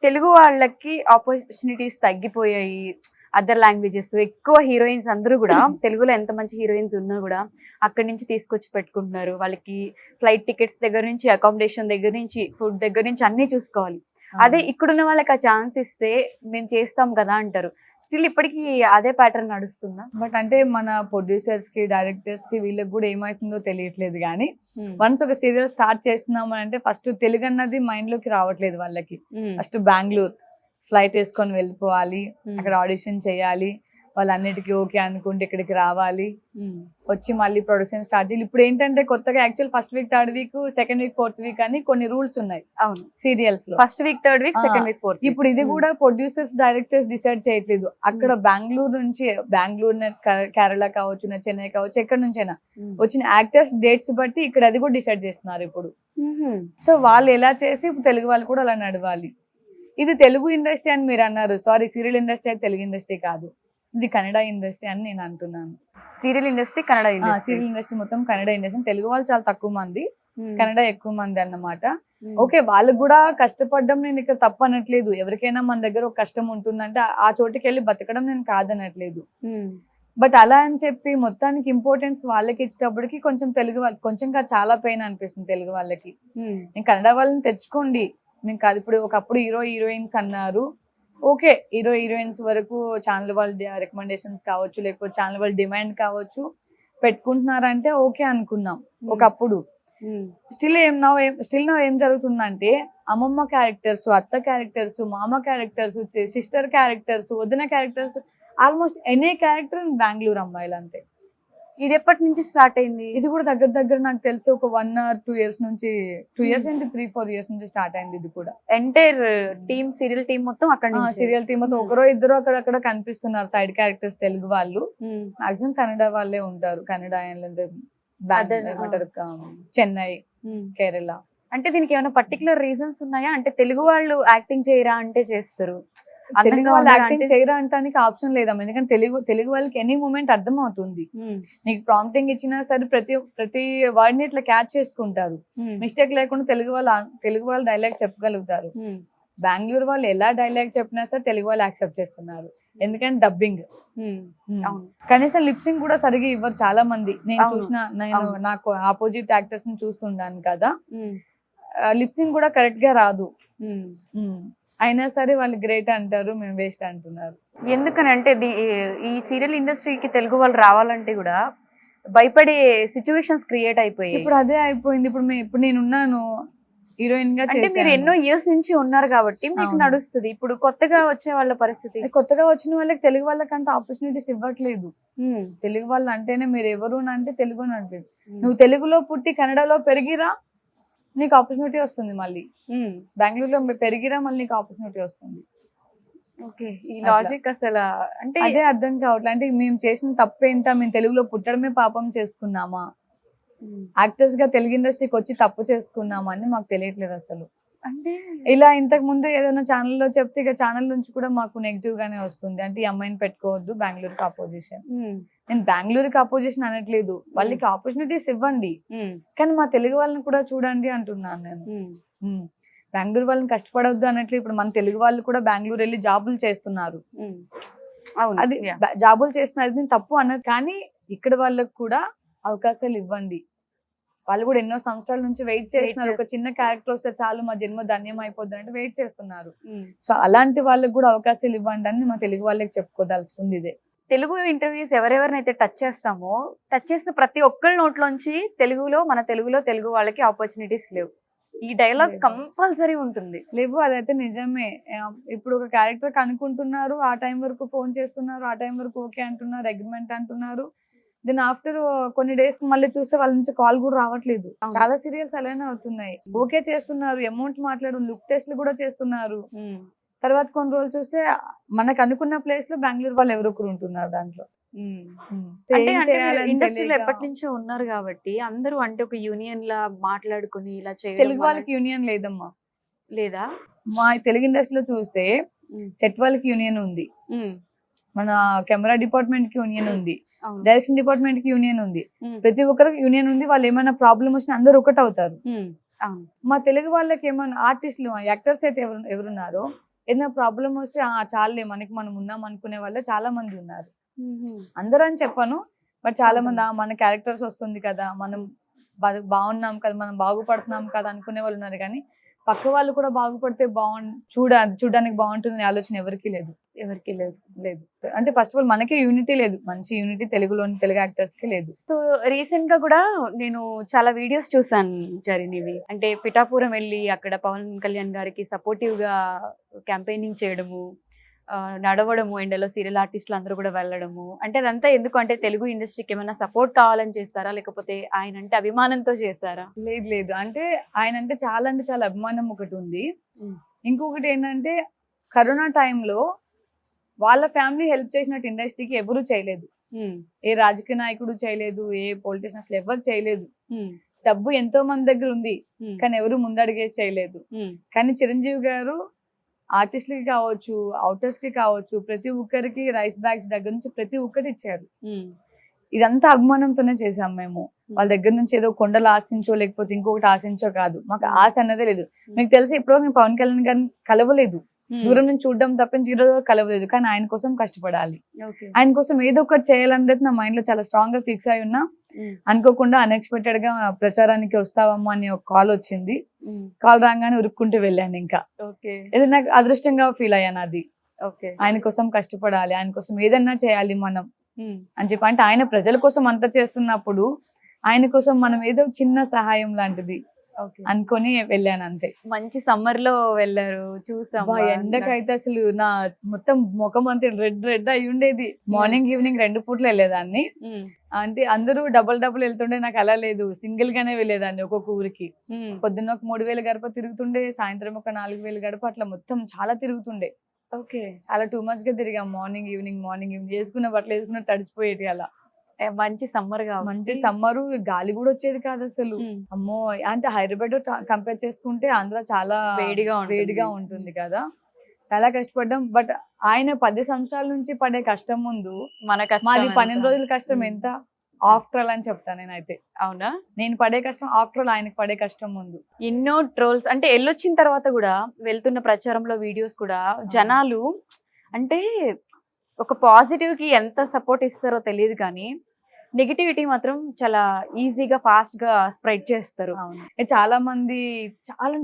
తెలుగు వాళ్ళకి ఆపర్చునిటీస్ తగ్గిపోయాయి, అదర్ లాంగ్వేజెస్ ఎక్కువ హీరోయిన్స్ అందరూ కూడా తెలుగులో ఎంత మంచి హీరోయిన్స్ ఉన్నా కూడా అక్కడి నుంచి తీసుకొచ్చి పెట్టుకుంటున్నారు. వాళ్ళకి ఫ్లైట్ టికెట్స్ దగ్గర నుంచి, అకామిడేషన్ దగ్గర నుంచి, ఫుడ్ దగ్గర నుంచి అన్ని చూసుకోవాలి. అదే ఇక్కడున్న వాళ్ళకి ఆ ఛాన్స్ ఇస్తే మేము చేస్తాం కదా అంటారు. స్టిల్ ఇప్పటికీ అదే ప్యాటర్న్ నడుస్తుందా? బట్ అంటే మన ప్రొడ్యూసర్స్ కి, డైరెక్టర్స్ కి వీళ్ళకి కూడా ఏమవుతుందో తెలియట్లేదు. కానీ వన్స్ ఒక సీరియల్ స్టార్ట్ చేస్తున్నాము అంటే ఫస్ట్ తెలుగు అన్నది మైండ్ లోకి రావట్లేదు వాళ్ళకి. ఫస్ట్ బెంగళూరు ఫ్లైట్ వేసుకొని వెళ్ళిపోవాలి, అక్కడ ఆడిషన్ చేయాలి, వాళ్ళన్నిటికీ ఓకే అనుకుంటే ఇక్కడికి రావాలి, వచ్చి మళ్ళీ ప్రొడక్షన్ స్టార్ట్ చేయాలి. ఇప్పుడు ఏంటంటే కొత్తగా actual first week, third week, second week, fourth week అని కొన్ని రూల్స్ ఉన్నాయి సీరియల్స్ లో. First week, third week, second week, fourth. ఇప్పుడు ఇది కూడా ప్రొడ్యూసర్స్, డైరెక్టర్స్ డిసైడ్ చేయట్లేదు. అక్కడ బెంగళూరు నుంచి, బెంగళూరు, కేరళ కావచ్చు, చెన్నై కావచ్చు, ఎక్కడి నుంచైనా వచ్చిన యాక్టర్స్ డేట్స్ బట్టి ఇక్కడ అది కూడా డిసైడ్ చేస్తున్నారు ఇప్పుడు. సో వాళ్ళు ఎలా చేస్తే ఇప్పుడు తెలుగు వాళ్ళు కూడా అలా నడవాలి. ఇది తెలుగు ఇండస్ట్రీ అని మీరు అన్నారు, సారీ సీరియల్ ఇండస్ట్రీ అయితే తెలుగు ఇండస్ట్రీ కాదు, ఇది కన్నడ ఇండస్ట్రీ అని నేను అంటున్నాను. Serial industry Kannada industry, serial industry మొత్తం కన్నడ ఇండస్ట్రీ. తెలుగు వాళ్ళు చాలా తక్కువ మంది, కన్నడ ఎక్కువ మంది అన్నమాట. ఓకే, వాళ్ళకి కూడా కష్టపడడం నేను ఇక్కడ తప్పు అనట్లేదు. ఎవరికైనా మన దగ్గర ఒక కష్టం ఉంటుందంటే ఆ చోటుకి వెళ్ళి బతకడం నేను కాదనట్లేదు. బట్ అలా అని చెప్పి మొత్తానికి ఇంపార్టెన్స్ వాళ్ళకి ఇచ్చేటప్పటికి కొంచెం తెలుగు వాళ్ళు కొంచెం చాలా పెయిన్ అనిపిస్తుంది తెలుగు వాళ్ళకి. నేను కన్నడ వాళ్ళని తెచ్చుకోండి మీకు కాదు. ఇప్పుడు ఒకప్పుడు హీరోయిన్స్ అన్నారు, ఓకే హీరోయిన్స్ వరకు ఛానల్ వాళ్ళ రికమెండేషన్స్ కావచ్చు, లేకపోతే ఛానల్ వాళ్ళ డిమాండ్ కావచ్చు పెట్టుకుంటున్నారంటే ఓకే అనుకున్నాం ఒకప్పుడు. స్టిల్ ఏం జరుగుతుందంటే అమ్మమ్మ క్యారెక్టర్స్, అత్త క్యారెక్టర్స్, మామ క్యారెక్టర్స్, సిస్టర్ క్యారెక్టర్స్, వదిన characters, almost any character Bengaluru అమ్మాయిలు అంతే. ఇది ఎప్పటి నుంచి స్టార్ట్ అయింది? ఇది కూడా దగ్గర నాకు తెలిసి ఒక 1 or 2 years నుంచి, 2 years అంటే 3-4 years నుంచి స్టార్ట్ అయింది. ఇది కూడా ఎంటైర్ టీమ్, సీరియల్ టీమ్ మొత్తం అక్కడ నుంచి, సీరియల్ టీమ్ మొత్తం ఒకరో ఇద్దరు అక్కడక్కడ కనిపిస్తున్నారు సైడ్ క్యారెక్టర్స్ తెలుగు వాళ్ళు. మాక్సిమం కన్నడ వాళ్ళే ఉంటారు, కన్నడ చెన్నై, కేరళ. అంటే దీనికి ఏమైనా పర్టికులర్ రీజన్స్ ఉన్నాయా? అంటే తెలుగు వాళ్ళు యాక్టింగ్ చేయరా అంటే చేస్తారు, తెలుగు వాళ్ళు యాక్టింగ్ చేయరా అంటానికి ఆప్షన్ లేదమ్మా. ఎందుకంటే తెలుగు వాళ్ళకి ఎనీ మూమెంట్ అర్థం అవుతుంది. నీకు ప్రాంప్టింగ్ ఇచ్చినా సరే ప్రతి వర్డ్ ని ఇట్లా క్యాచ్ చేసుకుంటారు, మిస్టేక్ లేకుండా తెలుగు వాళ్ళు డైలాగ్ చెప్పగలుగుతారు. బెంగళూరు వాళ్ళు ఎలా డైలాగ్ చెప్పినా సరే తెలుగు వాళ్ళు యాక్సెప్ట్ చేస్తున్నారు, ఎందుకంటే డబ్బింగ్. కనీసం లిప్సింగ్ కూడా సరిగా ఇవ్వరు చాలా మంది. నేను నాకు ఆపోజిట్ యాక్టర్స్ ని చూస్తున్నాను కదా, లిప్సింగ్ కూడా కరెక్ట్ గా రాదు. అయినా సరే వాళ్ళు గ్రేట్ అంటారు, మేము వేస్ట్ అంటున్నారు. ఎందుకని అంటే ఈ సీరియల్ ఇండస్ట్రీకి తెలుగు వాళ్ళు రావాలంటే కూడా భయపడే సిచ్యువేషన్స్ క్రియేట్ అయిపోయాయి. ఇప్పుడు అదే అయిపోయింది. ఇప్పుడు నేను ఉన్నాను హీరోయిన్ గా, అంటే మీరు ఎన్నో ఇయర్స్ నుంచి ఉన్నారు కాబట్టి మీకు నడుస్తుంది. ఇప్పుడు కొత్తగా వచ్చే వాళ్ళ పరిస్థితి, కొత్తగా వచ్చిన వాళ్ళకి తెలుగు వాళ్ళకంటే ఆపర్చునిటీస్ ఇవ్వట్లేదు. తెలుగు వాళ్ళు అంటేనే మీరు ఎవరు అంటే తెలుగు అంటే, నువ్వు తెలుగులో పుట్టి కన్నడలో పెరిగిరా నీకు ఆపర్చునిటీ వస్తుంది, మళ్ళీ బెంగళూరులో పెరిగిరా మళ్ళీ నీకు ఆపర్చునిటీ వస్తుంది. ఈ లాజిక్ అసలు అంటే అదే అర్థం కావట్లేదు. అంటే మేము చేసిన తప్పేంటా, మేము తెలుగులో పుట్టడమే పాపం చేసుకున్నామా, యాక్టర్స్ గా తెలుగు ఇండస్ట్రీకి వచ్చి తప్పు చేసుకున్నామా అని మాకు తెలియట్లేదు అసలు. అంటే ఇలా ఇంతకు ముందు ఏదైనా ఛానల్లో చెప్తే ఇక ఛానల్ నుంచి కూడా మాకు నెగిటివ్ గానే వస్తుంది. అంటే ఈ అమ్మాయిని పెట్టుకోవద్దు, బెంగళూరుకి అపోజిషన్. నేను బెంగళూరుకి అపోజిషన్ అనట్లేదు, వాళ్ళకి ఆపర్చునిటీస్ ఇవ్వండి, కానీ మా తెలుగు వాళ్ళని కూడా చూడండి అంటున్నాను నేను. బెంగళూరు వాళ్ళని కష్టపడవద్దు అనట్లేదు. ఇప్పుడు మన తెలుగు వాళ్ళు కూడా బెంగళూరు వెళ్ళి జాబులు చేస్తున్నారు, అది జాబులు చేస్తున్నారు, నేను తప్పు అన్నది. కానీ ఇక్కడ వాళ్ళకి కూడా అవకాశాలు ఇవ్వండి. వాళ్ళు కూడా ఎన్నో సంవత్సరాల నుంచి వెయిట్ చేస్తున్నారు. ఒక చిన్న క్యారెక్టర్ వస్తే చాలు మా జన్మ ధన్యం అయిపోద్ది అంటే వెయిట్ చేస్తున్నారు. సో అలాంటి వాళ్ళకి కూడా అవకాశాలు ఇవ్వండి అని మా తెలుగు వాళ్ళకి చెప్పుకోదలుచుకుంది ఇదే. తెలుగు ఇంటర్వ్యూస్ ఎవరెవరినైతే టచ్ చేస్తామో, టచ్ చేసిన ప్రతి ఒక్కరి నోట్లోంచి మన తెలుగులో తెలుగు వాళ్ళకి ఆపర్చునిటీస్ లేవు, ఈ డైలాగ్ కంపల్సరీ ఉంటుంది. లేవు, అదైతే నిజమే. ఇప్పుడు ఒక క్యారెక్టర్ కనుక్కుంటున్నారు, ఆ టైం వరకు ఫోన్ చేస్తున్నారు, ఆ టైం వరకు ఓకే అంటున్నారు, అగ్రిమెంట్ అంటున్నారు. దెన్ ఆఫ్టర్ కొన్ని డేస్ మళ్ళీ చూస్తే వాళ్ళ నుంచి కాల్ కూడా రావట్లేదు. చాలా సీరియల్స్ అలానే అవుతున్నాయి. ఓకే చేస్తున్నారు, అమౌంట్ మాట్లాడు, లుక్ టెస్ట్లు కూడా చేస్తున్నారు. తర్వాత కొన్ని రోజులు చూస్తే మనకు అనుకున్న ప్లేస్ లో బెంగళూరు వాళ్ళు ఎవరొకరు ఉంటున్నారు దాంట్లో. ఇండస్ట్రీలో ఎప్పటి నుంచో ఉన్నారు కాబట్టి అందరూ అంటే ఒక యూనియన్ లా మాట్లాడుకుని ఇలా చేయడం. తెలుగు వాళ్ళకి యూనియన్ లేదమ్మా. లేదా? మా తెలుగు ఇండస్ట్రీలో చూస్తే సెట్ వాళ్ళకి యూనియన్ ఉంది, మన కెమెరా డిపార్ట్మెంట్ కి యూనియన్ ఉంది, డైరెక్షన్ డిపార్ట్మెంట్ కి యూనియన్ ఉంది, ప్రతి ఒక్కరికి యూనియన్ ఉంది. వాళ్ళు ఏమైనా ప్రాబ్లం వచ్చినా అందరూ ఒకటి అవుతారు. మా తెలుగు వాళ్ళకి ఏమైనా ఆర్టిస్టులు, యాక్టర్స్ అయితే ఎవరున్నారో ఏదైనా ప్రాబ్లం వస్తే చాలే మనకి మనం ఉన్నాం అనుకునే వాళ్ళే చాలా మంది ఉన్నారు. అందరూ అని చెప్పను, బట్ చాలా మంది మన క్యారెక్టర్స్ వస్తుంది కదా, మనం బాగున్నాం కదా, మనం బాగుపడుతున్నాం కదా అనుకునే వాళ్ళు ఉన్నారు. కానీ పక్క వాళ్ళు కూడా బాగుపడితే చూడడానికి బాగుంటుంది ఆలోచన ఎవరికి లేదు. అంటే ఫస్ట్ ఆఫ్ ఆల్ మనకే యూనిటీ లేదు, మంచి యూనిటీ తెలుగులోని తెలుగు యాక్టర్స్ కి లేదు. సో రీసెంట్ గా కూడా నేను చాలా వీడియోస్ చూసాను జరిగినవి. అంటే పిఠాపురం వెళ్ళి అక్కడ పవన్ కళ్యాణ్ గారికి సపోర్టివ్ గా క్యాంపెయినింగ్ చేయడము, నడవడము, ఎండలో సీరియల్ ఆర్టిస్టులు అందరూ కూడా వెళ్ళడము. అంటే అదంతా ఎందుకు, అంటే తెలుగు ఇండస్ట్రీకి ఏమైనా సపోర్ట్ కావాలని చేస్తారా, లేకపోతే ఆయన అంటే అభిమానంతో చేస్తారా? లేదు, అంటే ఆయన అంటే చాలా అభిమానం ఒకటి ఉంది. ఇంకొకటి ఏంటంటే కరోనా టైంలో వాళ్ళ ఫ్యామిలీ హెల్ప్ చేసినట్టు ఇండస్ట్రీకి ఎవరు చేయలేదు. ఏ రాజకీయ నాయకుడు చేయలేదు, ఏ పొలిటీషియన్స్ ఎవరు చేయలేదు. డబ్బు ఎంతో మంది దగ్గర ఉంది, కానీ ఎవరు ముందడిగే చేయలేదు. కానీ చిరంజీవి గారు ఆర్టిస్టులకి కావచ్చు, అవుటర్స్ కి కావచ్చు, ప్రతి ఒక్కరికి రైస్ బ్యాగ్స్ దగ్గర నుంచి ప్రతి ఒక్కటి ఇచ్చారు. ఇదంతా అభిమానంతోనే చేసాం మేము. వాళ్ళ దగ్గర నుంచి ఏదో కొండలు ఆశించో లేకపోతే ఇంకొకటి ఆశించో కాదు, మాకు ఆశ అన్నదే లేదు. మీకు తెలిసి ఇప్పుడు నేను పవన్ కళ్యాణ్ గారిని కలవలేదు, దూరం నుంచి చూడడం తప్పించి ఈరోజు కలవలేదు. కానీ ఆయన కోసం కష్టపడాలి, ఆయన కోసం ఏదో ఒకటి చేయాలనేది నా మైండ్ లో చాలా స్ట్రాంగ్ గా ఫిక్స్ అయి ఉన్నా. అనుకోకుండా అన్ఎక్స్పెక్టెడ్ గా ప్రచారానికి వస్తావమ్మా అని ఒక కాల్ వచ్చింది. కాల్ రాగానే ఉరుక్కుంటూ వెళ్ళాను. ఇంకా ఇది నాకు అదృష్టంగా ఫీల్ అయ్యాను. అది ఆయన కోసం కష్టపడాలి, ఆయన కోసం ఏదన్నా చేయాలి మనం అని చెప్పి. అంటే ఆయన ప్రజల కోసం అంతా చేస్తున్నప్పుడు ఆయన కోసం మనం ఏదో చిన్న సహాయం లాంటిది అనుకొని వెళ్ళాను అంతే. మంచి సమ్మర్ లో వెళ్ళారు, చూసాం. ఎండకైతే అసలు నా మొత్తం ముఖం అంతే రెడ్ అయి ఉండేది. మార్నింగ్ ఈవినింగ్ 2 పూట్లు వెళ్ళేదాన్ని. అంటే అందరూ డబుల్ వెళ్తుండే, నాకు అలా లేదు, సింగిల్ గానే వెళ్ళేదాన్ని ఒక్కొక్క ఊరికి. పొద్దున్న ఒక 3000 గడప తిరుగుతుండే, సాయంత్రం ఒక 4000 గడప, అట్లా మొత్తం చాలా తిరుగుతుండే. చాలా టూ మచ్ గా తిరిగాం. మార్నింగ్ ఈవినింగ్ వేసుకున్న బట్టలు వేసుకున్న తడిచిపోయేది. అలా మంచి సమ్మర్ గా, మంచి సమ్మరు, గాలి కూడా వచ్చేది కాదు అసలు. అమ్మో, అంటే హైదరాబాద్ కంపేర్ చేసుకుంటే ఆంధ్ర చాలా వేడిగా ఉంటుంది కదా. చాలా కష్టపడ్డాం. బట్ ఆయన 10 సంవత్సరాల నుంచి పడే కష్టం ముందు మాది 12 రోజుల కష్టం ఎంత ఆఫ్టర్ ఆల్ అని చెప్తాను నేనైతే. అవునా? నేను పడే కష్టం ఆఫ్టర్ ఆల్ ఆయనకు పడే కష్టం ముందు. ఎన్నో ట్రోల్స్, అంటే వెళ్ళొచ్చిన తర్వాత కూడా వెళ్తున్న ప్రచారంలో వీడియోస్ కూడా జనాలు అంటే ఒక పాజిటివ్ కి ఎంత సపోర్ట్ ఇస్తారో తెలియదు, కానీ నెగిటివిటీ మాత్రం చాలా ఈజీగా ఫాస్ట్ గా స్ప్రెడ్ చేస్తారు. చాలా మంది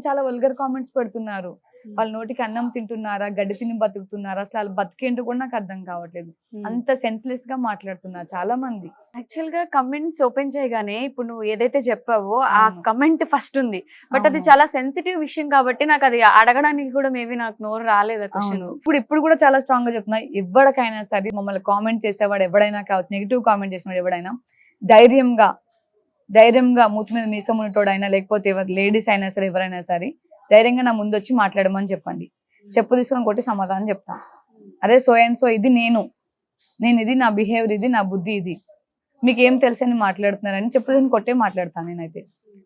చాలా వల్గర్ కామెంట్స్ పెడుతున్నారు. వాళ్ళ నోటికి అన్నం తింటున్నారా, గడ్డి తిని బతుకుతున్నారా, అసలు వాళ్ళు బతికేంటో కూడా నాకు అర్థం కావట్లేదు. అంత సెన్స్లెస్ గా మాట్లాడుతున్నారు చాలా మంది. యాక్చువల్ గా కమెంట్స్ ఓపెన్ చేయగానే ఇప్పుడు నువ్వు ఏదైతే చెప్పావో ఆ కమెంట్ ఫస్ట్ ఉంది, బట్ అది చాలా సెన్సిటివ్ విషయం కాబట్టి నాకు అది అడగడానికి కూడా మేబీ నాకు నోరు రాలేదు. ఇప్పుడు కూడా చాలా స్ట్రాంగ్ గా చెప్తున్నా, ఎవరికైనా సరే మమ్మల్ని కామెంట్ చేసేవాడు ఎవడైనా కావచ్చు, నెగిటివ్ కామెంట్ చేసినవాడు ఎవడైనా ధైర్యంగా మూతి మీద మీసం ఉన్నటోడైనా లేకపోతే లేడీస్ అయినా సరే ఎవరైనా సరే ధైర్యంగా నా ముందు వచ్చి మాట్లాడమని చెప్పండి. చెప్పు తీసుకొని కొట్టి సమాధానం చెప్తాను. అరే సో అండ్ సో ఇది నేను ఇది నా బిహేవియర్, ఇది నా బుద్ధి, ఇది మీకు ఏం తెలుసని మాట్లాడుతున్నారని చెప్పు తీసుకొని కొట్టే మాట్లాడతాను నేనైతే.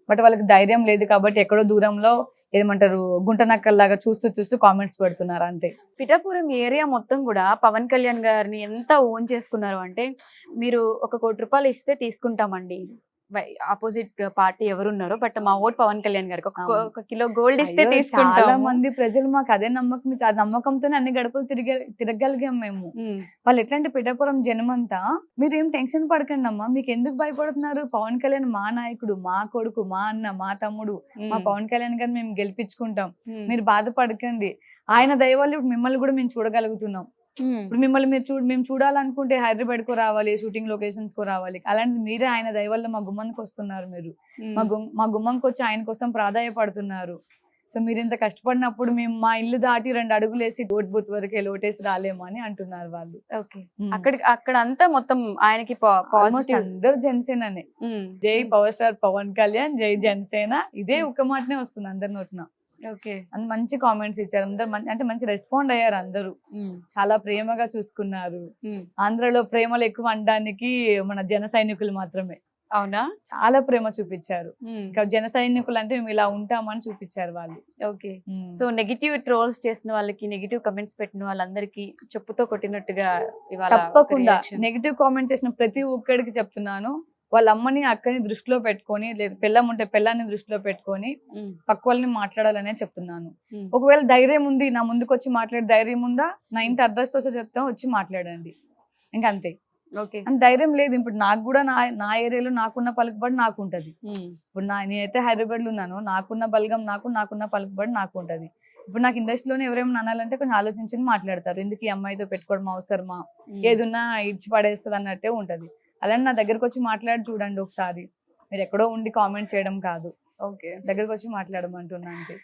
బట్ వాళ్ళకి ధైర్యం లేదు కాబట్టి ఎక్కడో దూరంలో ఏమంటారు గుంటనక్కల్లాగా చూస్తూ కామెంట్స్ పెడుతున్నారు అంతే. పిఠాపురం ఏరియా మొత్తం కూడా పవన్ కళ్యాణ్ గారిని ఎంత ఓన్ చేసుకున్నారు అంటే, మీరు ₹1 కోటి ఇస్తే తీసుకుంటామండి, ఆపోజిట్ పార్టీ ఎవరున్నారో, బట్ మా ఓట్ పవన్ కళ్యాణ్ గారికి ఒక కిలో గోల్డ్ ఇస్తే చాలా తీసుకుంటాము. మంది ప్రజలు మాకు అదే నమ్మకం, ఆ నమ్మకంతోనే అన్ని గడపలు తిరగలిగాం మేము. వాళ్ళు ఎట్లాంటి పిఠాపురం జనమంతా మీరు ఏం టెన్షన్ పడకండి అమ్మా, మీకు ఎందుకు భయపడుతున్నారు, పవన్ కళ్యాణ్ మా నాయకుడు, మా కొడుకు, మా అన్న, మా తమ్ముడు, మా పవన్ కళ్యాణ్ గారిని మేము గెలిపించుకుంటాం, మీరు బాధపడకండి. ఆయన దయ వల్ల ఇప్పుడు మిమ్మల్ని కూడా మేము చూడగలుగుతున్నాం. ఇప్పుడు మిమ్మల్ని మేము చూడాలనుకుంటే హైదరాబాద్ కో రావాలి, షూటింగ్ లొకేషన్స్ కో రావాలి, అలాంటిది మీరే ఆయన దయ వల్ల మా గుమ్మానికి వస్తున్నారు. మీరు మా గుమ్మంకి వచ్చి ఆయన కోసం ప్రాధాయపడుతున్నారు. సో మీరు ఇంత కష్టపడినప్పుడు మేము మా ఇల్లు దాటి 2 అడుగులు వేసి ఓట్ బూత్ వరకే లోటేసి రాలేము అని అంటున్నారు వాళ్ళు. అక్కడ అంతా మొత్తం ఆయనకి అందరు జనసేననే, జై పవర్ స్టార్ పవన్ కళ్యాణ్, జై జనసేన, ఇదే ఒక మాటనే వస్తుంది అందరి నోటిన. మంచి కామెంట్స్ ఇచ్చారు అందరు, అంటే మంచి రెస్పాండ్ అయ్యారు అందరూ, చాలా ప్రేమగా చూసుకున్నారు. ఆంధ్రలో ప్రేమలు ఎక్కువ అనడానికి మన జన సైనికులు మాత్రమే. అవునా, చాలా ప్రేమ చూపించారు. ఇంకా జన సైనికులు అంటే మేము ఇలా ఉంటామని చూపించారు వాళ్ళు. ఓకే, సో నెగిటివ్ ట్రోల్స్ చేసిన వాళ్ళకి, నెగిటివ్ కమెంట్స్ పెట్టిన వాళ్ళందరికీ చెప్పుతో కొట్టినట్టుగా తప్పకుండా నెగిటివ్ కామెంట్ చేసిన ప్రతి ఒక్కడికి చెప్తున్నాను, వాళ్ళ అమ్మని అక్కని దృష్టిలో పెట్టుకొని, లేదా పెళ్ళం ఉంటే పెళ్ళాన్ని దృష్టిలో పెట్టుకొని పక్క వాళ్ళని మాట్లాడాలనే చెప్తున్నాను. ఒకవేళ ధైర్యం ఉంది, నా ముందుకు వచ్చి మాట్లాడే ధైర్యం ఉందా, నా ఇంటి అడ్రస్ తో చెప్తాం, వచ్చి మాట్లాడండి, ఇంకా అంతే. అంత ధైర్యం లేదు. ఇప్పుడు నాకు కూడా నా ఏరియాలో నాకున్న పలుకుబడి నాకు ఉంటది. ఇప్పుడు నేనైతే హైదరాబాద్ లో ఉన్నాను, నాకున్న బలగం నాకున్న పలుకుబడి నాకు ఉంటది. ఇప్పుడు నాకు ఇండస్ట్రీలోనే ఎవరేమైనా అనాలంటే కొంచెం ఆలోచించి మాట్లాడతారు, ఎందుకు ఈ అమ్మాయితో పెట్టుకోవడం అవసరమా, ఏదున్నా ఇచ్చి పడేస్తుంది అన్నట్టే ఉంటది. అలానే నా దగ్గరకు వచ్చి మాట్లాడి చూడండి ఒకసారి, మీరు ఎక్కడో ఉండి కామెంట్ చేయడం కాదు, దగ్గరకు వచ్చి మాట్లాడమంటున్నా అంతే.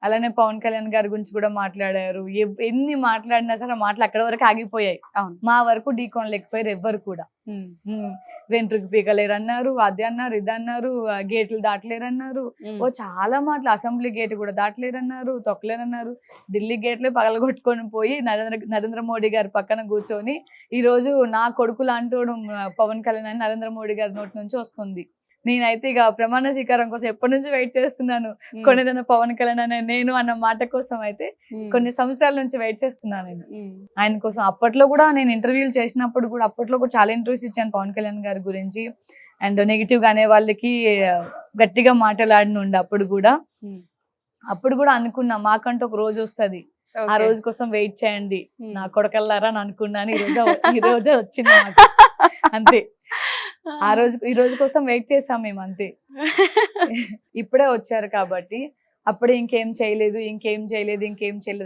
అలానే పవన్ కళ్యాణ్ గారి గురించి కూడా మాట్లాడారు, ఎన్ని మాట్లాడినా సరే మాటలు అక్కడ వరకు ఆగిపోయాయి. మా వరకు ఢీకోన్ లేకపోయారు ఎవ్వరు కూడా. వెంట్రుకు పీకలేరు అన్నారు, అది అన్నారు, ఇది అన్నారు, గేట్లు దాటలేరు అన్నారు, చాలా మాటలు, అసెంబ్లీ గేట్ కూడా దాటలేరు అన్నారు, తొక్కలేరన్నారు. ఢిల్లీ గేట్లే పగలగొట్టుకొని పోయి నరేంద్ర మోడీ గారి పక్కన కూర్చొని ఈ రోజు నా కొడుకులు అంటూ పవన్ కళ్యాణ్ అని నరేంద్ర మోడీ గారి నోటి నుంచి వస్తుంది. నేనైతే ఇక ప్రమాణ స్వీకారం కోసం ఎప్పటి నుంచి వెయిట్ చేస్తున్నాను, కొన్నిదైనా పవన్ కళ్యాణ్ అనే నేను అన్న మాట కోసం అయితే కొన్ని సంవత్సరాల నుంచి వెయిట్ చేస్తున్నాను నేను ఆయన కోసం. అప్పట్లో కూడా నేను ఇంటర్వ్యూలు చేసినప్పుడు కూడా, అప్పట్లో కూడా చాలా ఇంటర్వ్యూస్ ఇచ్చాను పవన్ కళ్యాణ్ గారి గురించి, అండ్ నెగిటివ్ గా అనే వాళ్ళకి గట్టిగా మాట్లాడినుండి. అప్పుడు కూడా అనుకున్నా మాకంటూ ఒక రోజు వస్తుంది, ఆ రోజు కోసం వెయిట్ చేయండి నా కొడకల్లారా అని అనుకున్నాను. ఈ రోజే వచ్చింది నాకు, అంతే. ఈ రోజు కోసం వెయిట్ చేసాం మేము, అంతే. ఇప్పుడే వచ్చారు కాబట్టి అప్పుడే ఇంకేం చేయలేదు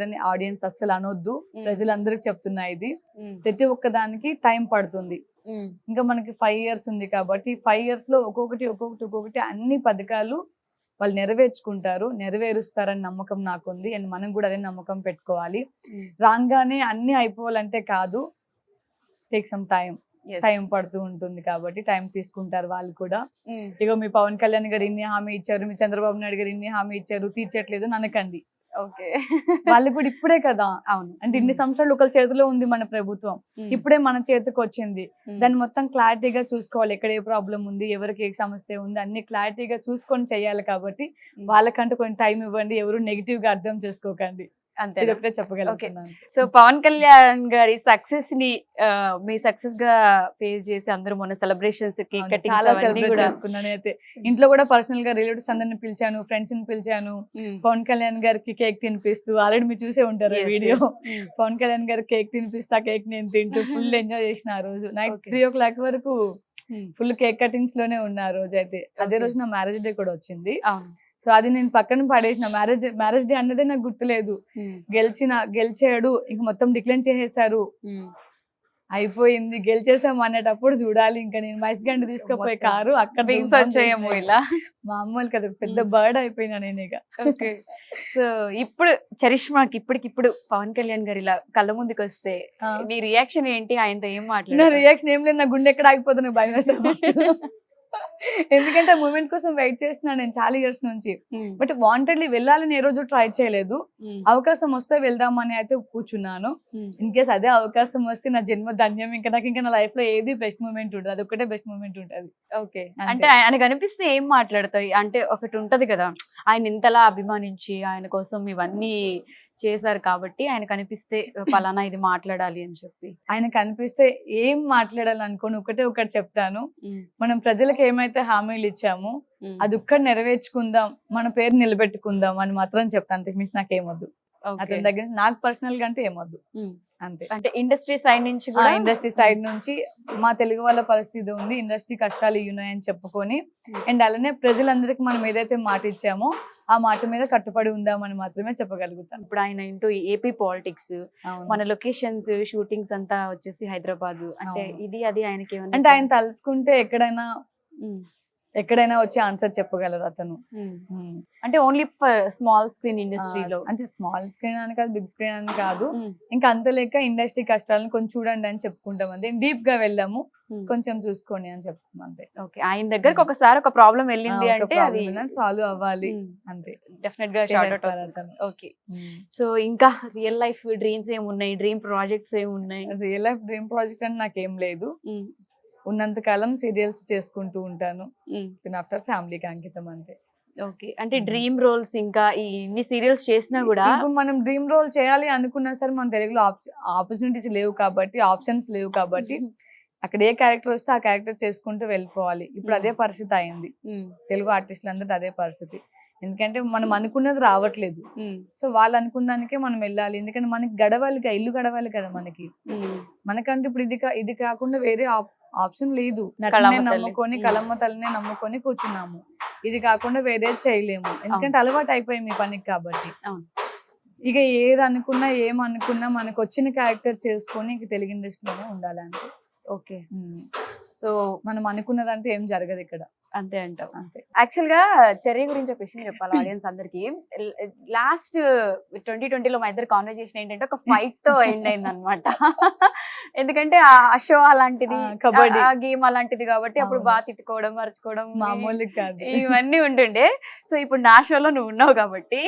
అని ఆడియన్స్ అస్సలు అనొద్దు. ప్రజలందరికి చెప్తున్నా, ఇది ప్రతి ఒక్క దానికి టైం పడుతుంది. ఇంకా మనకి 5 years ఉంది కాబట్టి 5 years లో ఒక్కొక్కటి అన్ని పథకాలు వాళ్ళు నెరవేరుస్తారని నమ్మకం నాకుంది. అండ్ మనం కూడా అదే నమ్మకం పెట్టుకోవాలి. రాగానే అన్ని అయిపోవాలంటే కాదు, టేక్ సమ్ టైం పడుతూ ఉంటుంది కాబట్టి టైం తీసుకుంటారు వాళ్ళు కూడా. ఇక మీ పవన్ కళ్యాణ్ గారు ఇన్ని హామీ ఇచ్చారు, మీ చంద్రబాబు నాయుడు గారు ఇన్ని హామీ ఇచ్చారు, తీర్చట్లేదు అనకండి. వాళ్ళు కూడా ఇప్పుడే కదా, అవును, అంటే ఇన్ని సంవత్సరాలు ఒకరి చేతిలో ఉంది మన ప్రభుత్వం, ఇప్పుడే మన చేతికి వచ్చింది. దాన్ని మొత్తం క్లారిటీగా చూసుకోవాలి, ఎక్కడ ఏ ప్రాబ్లం ఉంది, ఎవరికి ఏ సమస్య ఉంది, అన్ని క్లారిటీగా చూసుకొని చేయాలి. కాబట్టి వాళ్ళకంటూ కొంచెం టైం ఇవ్వండి, ఎవరు నెగిటివ్ గా అర్థం చేసుకోకండి, అంతే చెప్పగలుగుతున్నాను. సో పవన్ కళ్యాణ్ గారి సక్సెస్ ని మీ సక్సెస్ గా ఫేస్ చేసి అందరూ మొన్న సెలబ్రేషన్స్ చాలా సెలబ్రేట్ చేసుకున్నాను. అయితే ఇంట్లో కూడా పర్సనల్ గా రిలేటివ్స్ అందరిని పిలిచాను, ఫ్రెండ్స్ ని పిలిచాను. పవన్ కళ్యాణ్ గారికి కేక్ తినిపిస్తూ, ఆల్రెడీ మీరు చూసే ఉంటారు వీడియో, పవన్ కళ్యాణ్ గారికి కేక్ తినిపిస్తా, కేక్ నేను తింటూ ఫుల్ ఎంజాయ్ చేసిన. ఆ రోజు నైట్ 3 o'clock వరకు ఫుల్ కేక్ కటింగ్స్ లోనే ఉన్న ఆ రోజు. అయితే అదే రోజు నా మ్యారేజ్ డే కూడా వచ్చింది. సో అది నేను పక్కన పడేసిన, మ్యారేజ్ డే అన్నదే నాకు గుర్తులేదు. గెలిచాడు, ఇంక మొత్తం డిక్లైన్ చేసేసారు, అయిపోయింది, గెలిచేసాము అనేటప్పుడు చూడాలి. ఇంకా నేను మైస్గండ్ తీసుకుపోయే కారు అక్కడ ఇలా మా అమ్మకి కదా పెద్ద బర్డ్ అయిపోయినా నేను ఇక. సో ఇప్పుడు చరిష్మాకి ఇప్పటికిప్పుడు పవన్ కళ్యాణ్ గారు ఇలా కళ్ళ ముందుకు వస్తే నీ రియాక్షన్ ఏంటి? ఆయనతో ఏం మాట్లాడు? నా రియాక్షన్ ఏం లేదు, నా గుండె ఎక్కడ ఆగిపోతుంది, భయం వేస్తుంది. ఎందుకంటే మూమెంట్ కోసం వెయిట్ చేస్తున్నాను నేను చాలా ఇయర్స్ నుంచి. బట్ వాంటెడ్లీ వెళ్ళాలని ఏ రోజు ట్రై చేయలేదు. అవకాశం వస్తే వెళ్దామని అయితే కూర్చున్నాను. ఇన్ కేస్ అదే అవకాశం వస్తే నా జన్మ ధన్యం. ఇంకా నాకు ఇంకా నా లైఫ్ లో ఏది బెస్ట్ మూమెంట్ ఉంటుంది, అది ఒకటే బెస్ట్ మూమెంట్ ఉంటుంది. ఓకే, అంటే ఆయన కనిపిస్తే ఏం మాట్లాడతాయి? అంటే ఒకటి ఉంటది కదా, ఆయన ఇంతలా అభిమానించి ఆయన కోసం ఇవన్నీ చేశారు కాబట్టి ఆయన కనిపిస్తే పలానా ఇది మాట్లాడాలి అని చెప్పి. ఆయన కనిపిస్తే ఏం మాట్లాడాలి అనుకోని ఒకటి చెప్తాను. మనం ప్రజలకు ఏమైతే హామీలు ఇచ్చామో అది ఒక్కటి నెరవేర్చుకుందాం, మన పేరు నిలబెట్టుకుందాం అని మాత్రం చెప్తాను. అంతకు మించి నాకేమొద్దు. అతని దగ్గర నుంచి నాకు పర్సనల్ గా అంటే ఏమొద్దు అంతే. అంటే ఇండస్ట్రీ సైడ్ నుంచి కూడా, ఇండస్ట్రీ సైడ్ నుంచి మా తెలుగు వాళ్ళ పరిస్థితి ఉంది, ఇండస్ట్రీ కష్టాలు ఉన్నాయని చెప్పుకొని అండ్ అలానే ప్రజలందరికీ మనం ఏదైతే మాట ఇచ్చామో ఆ మాట మీద కట్టుబడి ఉందామని మాత్రమే చెప్పగలుగుతాం. ఇప్పుడు ఆయన ఇంటూ ఏపీ పాలిటిక్స్, మన లొకేషన్స్ షూటింగ్స్ అంతా వచ్చేసి హైదరాబాద్, అంటే ఇది అది ఆయనకి అంటే ఆయన తలుచుకుంటే ఎక్కడైనా వచ్చి ఆన్సర్ చెప్పగలరు అతను. అంటే ఓన్లీ స్మాల్ స్క్రీన్ ఇండస్ట్రీలో, అంటే స్మాల్ స్క్రీన్ అని కాదు, బిగ్ స్క్రీన్ అని కాదు, ఇంకా అంత లేక ఇండస్ట్రీ కష్టాలను కొంచెం చూడండి అని చెప్పుకుంటాం. అంతే, డీప్ గా వెళ్ళాము, కొంచెం చూసుకోండి అని చెప్తాం అంతే. ఓకే, ఆయన దగ్గరకు ఒకసారి ఒక ప్రాబ్లం వెళ్ళింది అంటే అది సాల్వ్ అవ్వాలి అంతే, డెఫినెట్ గా షార్ట్ అవుట్. ఓకే, సో ఇంకా రియల్ లైఫ్ డ్రీమ్స్ ఏమున్నాయి, డ్రీమ్ ప్రాజెక్ట్స్ ఏమున్నాయి? రియల్ లైఫ్ డ్రీమ్ ప్రాజెక్ట్ అంటే నాకేం లేదు. ఉన్నంత కాలం సీరియల్స్ చేసుకుంటూ ఉంటాను, ఆఫ్టర్ ఫ్యామిలీకి అంకితం అంతే. ఓకే, అంటే డ్రీమ్ రోల్స్ ఇంకా ఇన్ని సీరియల్స్ చేసినా కూడా ఇప్పుడు మనం డ్రీమ్ రోల్ చేయాలి అనుకున్నా సరే మన తెలుగులో ఆపర్చునిటీస్ లేవు కాబట్టి, ఆప్షన్స్ లేవు కాబట్టి అక్కడ ఏ క్యారెక్టర్ వస్తే ఆ క్యారెక్టర్ చేసుకుంటూ వెళ్ళిపోవాలి. ఇప్పుడు అదే పరిస్థితి అయింది తెలుగు ఆర్టిస్టులు అందరిది, అదే పరిస్థితి. ఎందుకంటే మనం అనుకున్నది రావట్లేదు, సో వాళ్ళు అనుకున్న దానికే మనం వెళ్ళాలి. ఎందుకంటే మనకి గడవాలి, ఇల్లు గడవాలి కదా మనకి. మనకంటే ఇప్పుడు ఇది కాకుండా వేరే ఆప్షన్ లేదు. నటనే నమ్ముకొని, కలమ్మ తల్లినే నమ్ముకొని కూర్చున్నాము. ఇది కాకుండా వేరే చేయలేము, ఎందుకంటే అలవాటు అయిపోయింది ఈ పనికి కాబట్టి. ఇక ఏది అనుకున్నా ఏమనుకున్నా మనకు వచ్చిన క్యారెక్టర్ చేసుకొని ఇక తెలుగు ఇండస్ట్రీలోనే ఉండాలి అంతే. ఓకే, సో మనం అనుకున్నదంటే ఏం జరగదు ఇక్కడ, అంతే అంటాం. అంతే. యాక్చువల్ గా చెర్రీ గురించి ఒక విషయం చెప్పాలి ఆడియన్స్ అందరికి. లాస్ట్ 2020లో మా ఇద్దరు కాన్వర్జేషన్ ఏంటంటే ఒక ఫైట్ తో ఎండ్ అయింది అనమాట. ఎందుకంటే ఆ షో అలాంటిది, కబడ్డీ గేమ్ అలాంటిది కాబట్టి అప్పుడు బాగా తిట్టుకోవడం, మర్చుకోవడం, మామూలు కాదు, ఇవన్నీ ఉంటుండే. సో ఇప్పుడు నా షోలో నువ్వు ఉన్నావు కాబట్టి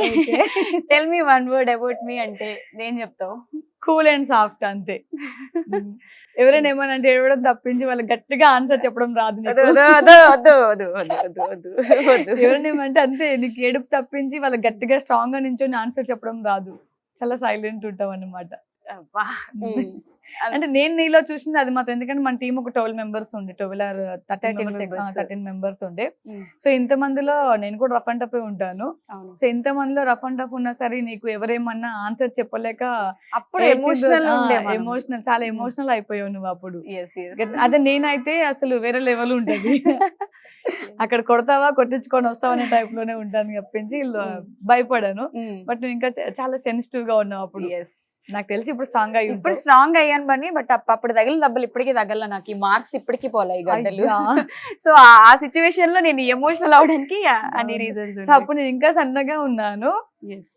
tell me one word about me అంటే ఏం చెప్తావు? కూల్ అండ్ సాఫ్ట్ అంతే. ఎవరైనా ఏమన్నా అంటే ఏడవడం తప్పించి వాళ్ళకి గట్టిగా ఆన్సర్ చెప్పడం రాదు. ఎవరైనా ఏమంటే అంతే, నీకు ఏడుపు తప్పించి వాళ్ళకి గట్టిగా స్ట్రాంగ్ గా నించొని ఆన్సర్ చెప్పడం రాదు. చాలా సైలెంట్ ఉంటాం అన్నమాట. అంటే నేను నీలో చూసింది అది మాత్రం. ఎందుకంటే మన టీం ఒక 12 members ఉండే, 13 members ఉండే. సో ఇంత మందిలో నేను కూడా రఫ్ అండ్ టఫ్ ఉంటాను. సో ఇంత మందిలో రఫ్ అండ్ టఫ్ ఉన్నా సరే నీకు ఎవరేమన్నా ఆన్సర్ చెప్పలేక అప్పుడు ఎమోషనల్, చాలా ఎమోషనల్ అయిపోయావు నువ్వు అప్పుడు. అదే నేనైతే అసలు వేరే లెవెల్ ఉంటది. అక్కడ కొడతావా కొట్టించుకొని వస్తావా అనే టైప్ లోనే ఉంటాను తప్పించి భయపడాను. బట్ నువ్వు ఇంకా చాలా సెన్సిటివ్ గా ఉన్నావు అప్పుడు. నాకు తెలిసి ఇప్పుడు స్ట్రాంగ్ అయ్యాను బని, బట్ అప్పుడు తగిలిన దెబ్బలు ఇప్పటికీ తగల, నాకు ఈ మార్క్స్ ఇప్పటికీ పోలాయి గడ్డలు. సో ఆ సిచ్యువేషన్ లో నేను ఎమోషనల్ అవడానికి అన్ని రీజన్స్. అప్పుడు నేను ఇంకా సన్నగా ఉన్నాను.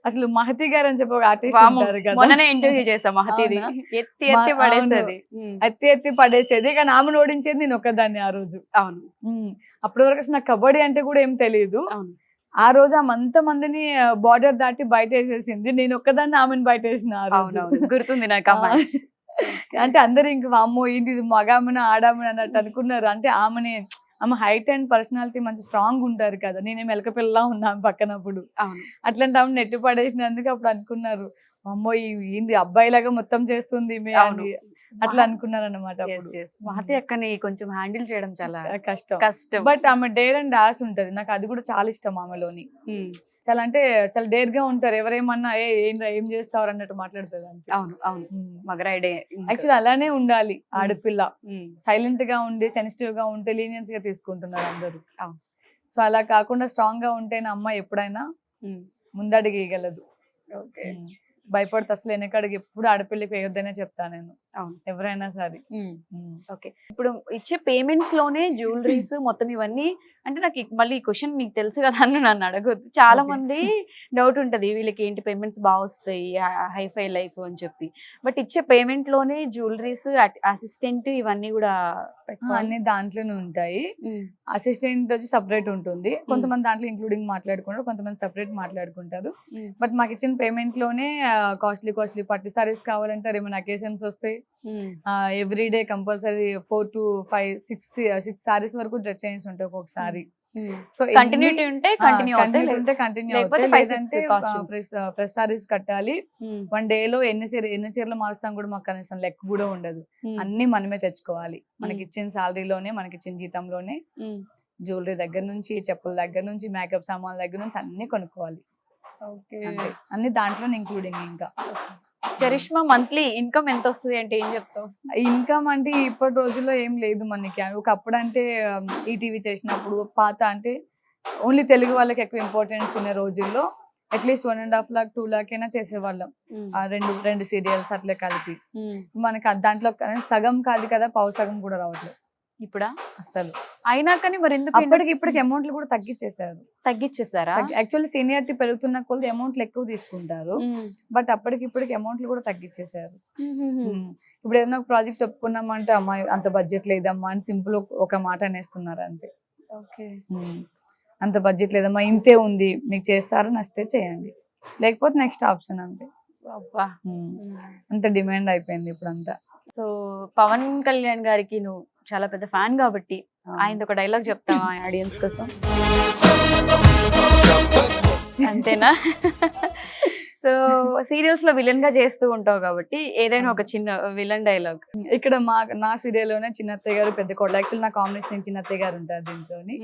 అసలు మహతి గారు అని చెప్పి ఒక ఆర్టిస్ట్ ఉంటారు కదా, మొన్ననే ఇంటర్వ్యూ చేసా మహతిది. ఎత్తి పడేసేది, కానీ ఆమెను ఓడించేది నేను ఒక్కదాన్ని ఆ రోజు. అవును, అప్పటి వరకు అసలు నాకు కబడ్డీ అంటే కూడా ఏం తెలియదు. ఆ రోజు ఆమె అంత మందిని బార్డర్ దాటి బయట వేసేసింది, నేను ఒక్కదాన్ని ఆమెను బయట వేసిన ఆ రోజు. గుర్తుంది నాకు. అంటే అందరు ఇంక అమ్మో ఇది మగామని ఆడామని అన్నట్టు అనుకున్నారు. అంటే ఆమె హైట్ అండ్ పర్సనాలిటీ మంచి స్ట్రాంగ్ ఉంటారు కదా, నేనే మెలక పిల్లలా ఉన్నాను పక్కనప్పుడు. అట్లాంటి ఆమె నెట్టి పడేసినందుకు అప్పుడు అనుకున్నారు, అమ్మో ఏంది అబ్బాయిలాగా మొత్తం చేస్తుంది అట్లా అనుకున్నారు అనమాట. మహతి అక్కని కొంచెం హ్యాండిల్ చేయడం చాలా కష్టం. బట్ ఆమె డేర్ అండ్ డాష్ ఉంటది, నాకు అది కూడా చాలా ఇష్టం ఆమెలోని. చాలా అంటే చాలా డేర్ గా ఉంటారు, ఎవరేమన్నా ఏం చేస్తావు అన్నట్టు మాట్లాడుతుంది అంతే. అవును అవును, మగరాయిడే. యాక్చువల్లీ అలానే ఉండాలి ఆడపిల్ల, సైలెంట్ గా ఉండి సెన్సిటివ్ గా ఉంటే లీనియన్స్ గా తీసుకుంటున్నారు అందరూ. సో అలా కాకుండా స్ట్రాంగ్ గా ఉంటేనే అమ్మాయి ఎప్పుడైనా ముందడుగేయగలదు. భయపడితే అసలు వెనకడుగు ఎప్పుడు ఆడపిల్లకి వేయొద్దనే చెప్తాను నేను, ఎవరైనా సరే. ఓకే, ఇప్పుడు ఇచ్చే పేమెంట్స్ లోనే జ్యువెలరీస్ మొత్తం ఇవన్నీ అంటే నాకు మళ్ళీ ఈ క్వశ్చన్ నీకు తెలుసు కదా అని నన్ను అడగొద్దు. చాలా Okay. మంది డౌట్ ఉంటది వీళ్ళకి ఏంటి పేమెంట్స్ బాగా వస్తాయి హైఫై లైఫ్ అని చెప్పి. బట్ ఇచ్చే పేమెంట్ లోనే జ్యువెలరీస్, అసిస్టెంట్ ఇవన్నీ కూడా అన్ని దాంట్లోనే ఉంటాయి. అసిస్టెంట్ వచ్చి సపరేట్ ఉంటుంది. కొంతమంది దాంట్లో ఇంక్లూడింగ్ మాట్లాడుకుంటారు, కొంతమంది సపరేట్ మాట్లాడుకుంటారు. బట్ మాకు ఇచ్చిన పేమెంట్ లోనే కాస్ట్లీ పట్టు సారీస్ కావాలంటే ఏమైనా అకేషన్స్ వస్తాయి. ఎవ్రీడే కంపల్సరీ 4 to 5, 6 సారీస్ వరకు డ్రెస్ చేంజ్ ఉంటాయి ఒక్కొక్కసారి. సో కంటిన్యూటీ ఉంటే కంటిన్యూ ఉంటే కంటిన్యూ లేకపోతే అవుతాయి. 5, 6 లేదంటే costumes. ఫ్రెష్ సారీస్ కట్టాలి. వన్ డే లో ఎన్ని చీరలు మారుస్తాం కూడా మాకు కనీసం లెక్క కూడా ఉండదు. అన్ని మనమే తెచ్చుకోవాలి. మనకి ఇచ్చిన సాలరీలోనే, మనకి ఇచ్చిన జీతంలోనే జ్యువెలరీ దగ్గర నుంచి, చెప్పుల దగ్గర నుంచి, మేకప్ సామాన్ల దగ్గర నుంచి అన్ని కొనుక్కోవాలి. అంతే. అన్ని దాంట్లో ఇంక్లూడింగ్. ఇంకా చరిష్మా మంత్లీ ఇన్కమ్ ఎంత వస్తుంది అంటే ఏం చెప్తావు? ఇన్కమ్ అంటే ఇప్పటి రోజుల్లో ఏం లేదు మనకి. ఒకప్పుడు అంటే ఈటీవీ చేసినప్పుడు పాత అంటే ఓన్లీ తెలుగు వాళ్ళకి ఎక్కువ ఇంపార్టెన్స్ ఉన్న రోజుల్లో అట్లీస్ట్ 1.5 lakh 2 lakh అయినా చేసేవాళ్ళం. రెండు సీరియల్స్ అట్లా కలిపి. మనకి దాంట్లో సగం కాదు కదా, పావు సగం కూడా రావట్లేదు ఇప్పుడా అస్సలు. అయినా కానీ మరి ఎందుకు ఇప్పటికి అమౌంట్లు కూడా తగ్గించేసారా? యాక్చువల్లీ సీనియారిటీ పెరుగుతున్న కొద్ది అమౌంట్లు ఎక్కువ తీసుకుంటారు. బట్ ఇప్పటికి అమౌంట్లు కూడా తగ్గించేసారు. ఇప్పుడు ఏదైనా ఒక ప్రాజెక్ట్ ఒప్పుకున్నామంటే అమ్మాయి అంత బడ్జెట్ లేదమ్మా అని సింపుల్ ఒక మాట అనేస్తున్నారు అంతే. అంత బడ్జెట్ లేదమ్మా, ఇంతే ఉంది, మీకు చేస్తారా, నచ్చితే చేయండి, లేకపోతే నెక్స్ట్ ఆప్షన్ అంతే. అంత డిమాండ్ అయిపోయింది ఇప్పుడు అంతా. సో పవన్ కళ్యాణ్ గారికి నువ్వు చాలా పెద్ద ఫ్యాన్ కాబట్టి ఆయన ఒక డైలాగ్ చెప్తావా ఆడియన్స్ కోసం? అంతేనా? సో సీరియల్స్ లో విలన్ గా చేస్తూ ఉంటావు కాబట్టి ఏదైనా ఒక చిన్న విలన్ డైలాగ్. ఇక్కడ నా సీరియల్ లోనే చిన్నత్తయ్య గారు, పెద్ద కోడలు. యాక్చువల్ నా కాంబినేషన్ చిన్నత్తయ్య గారు ఉంటారు దీంట్లోని.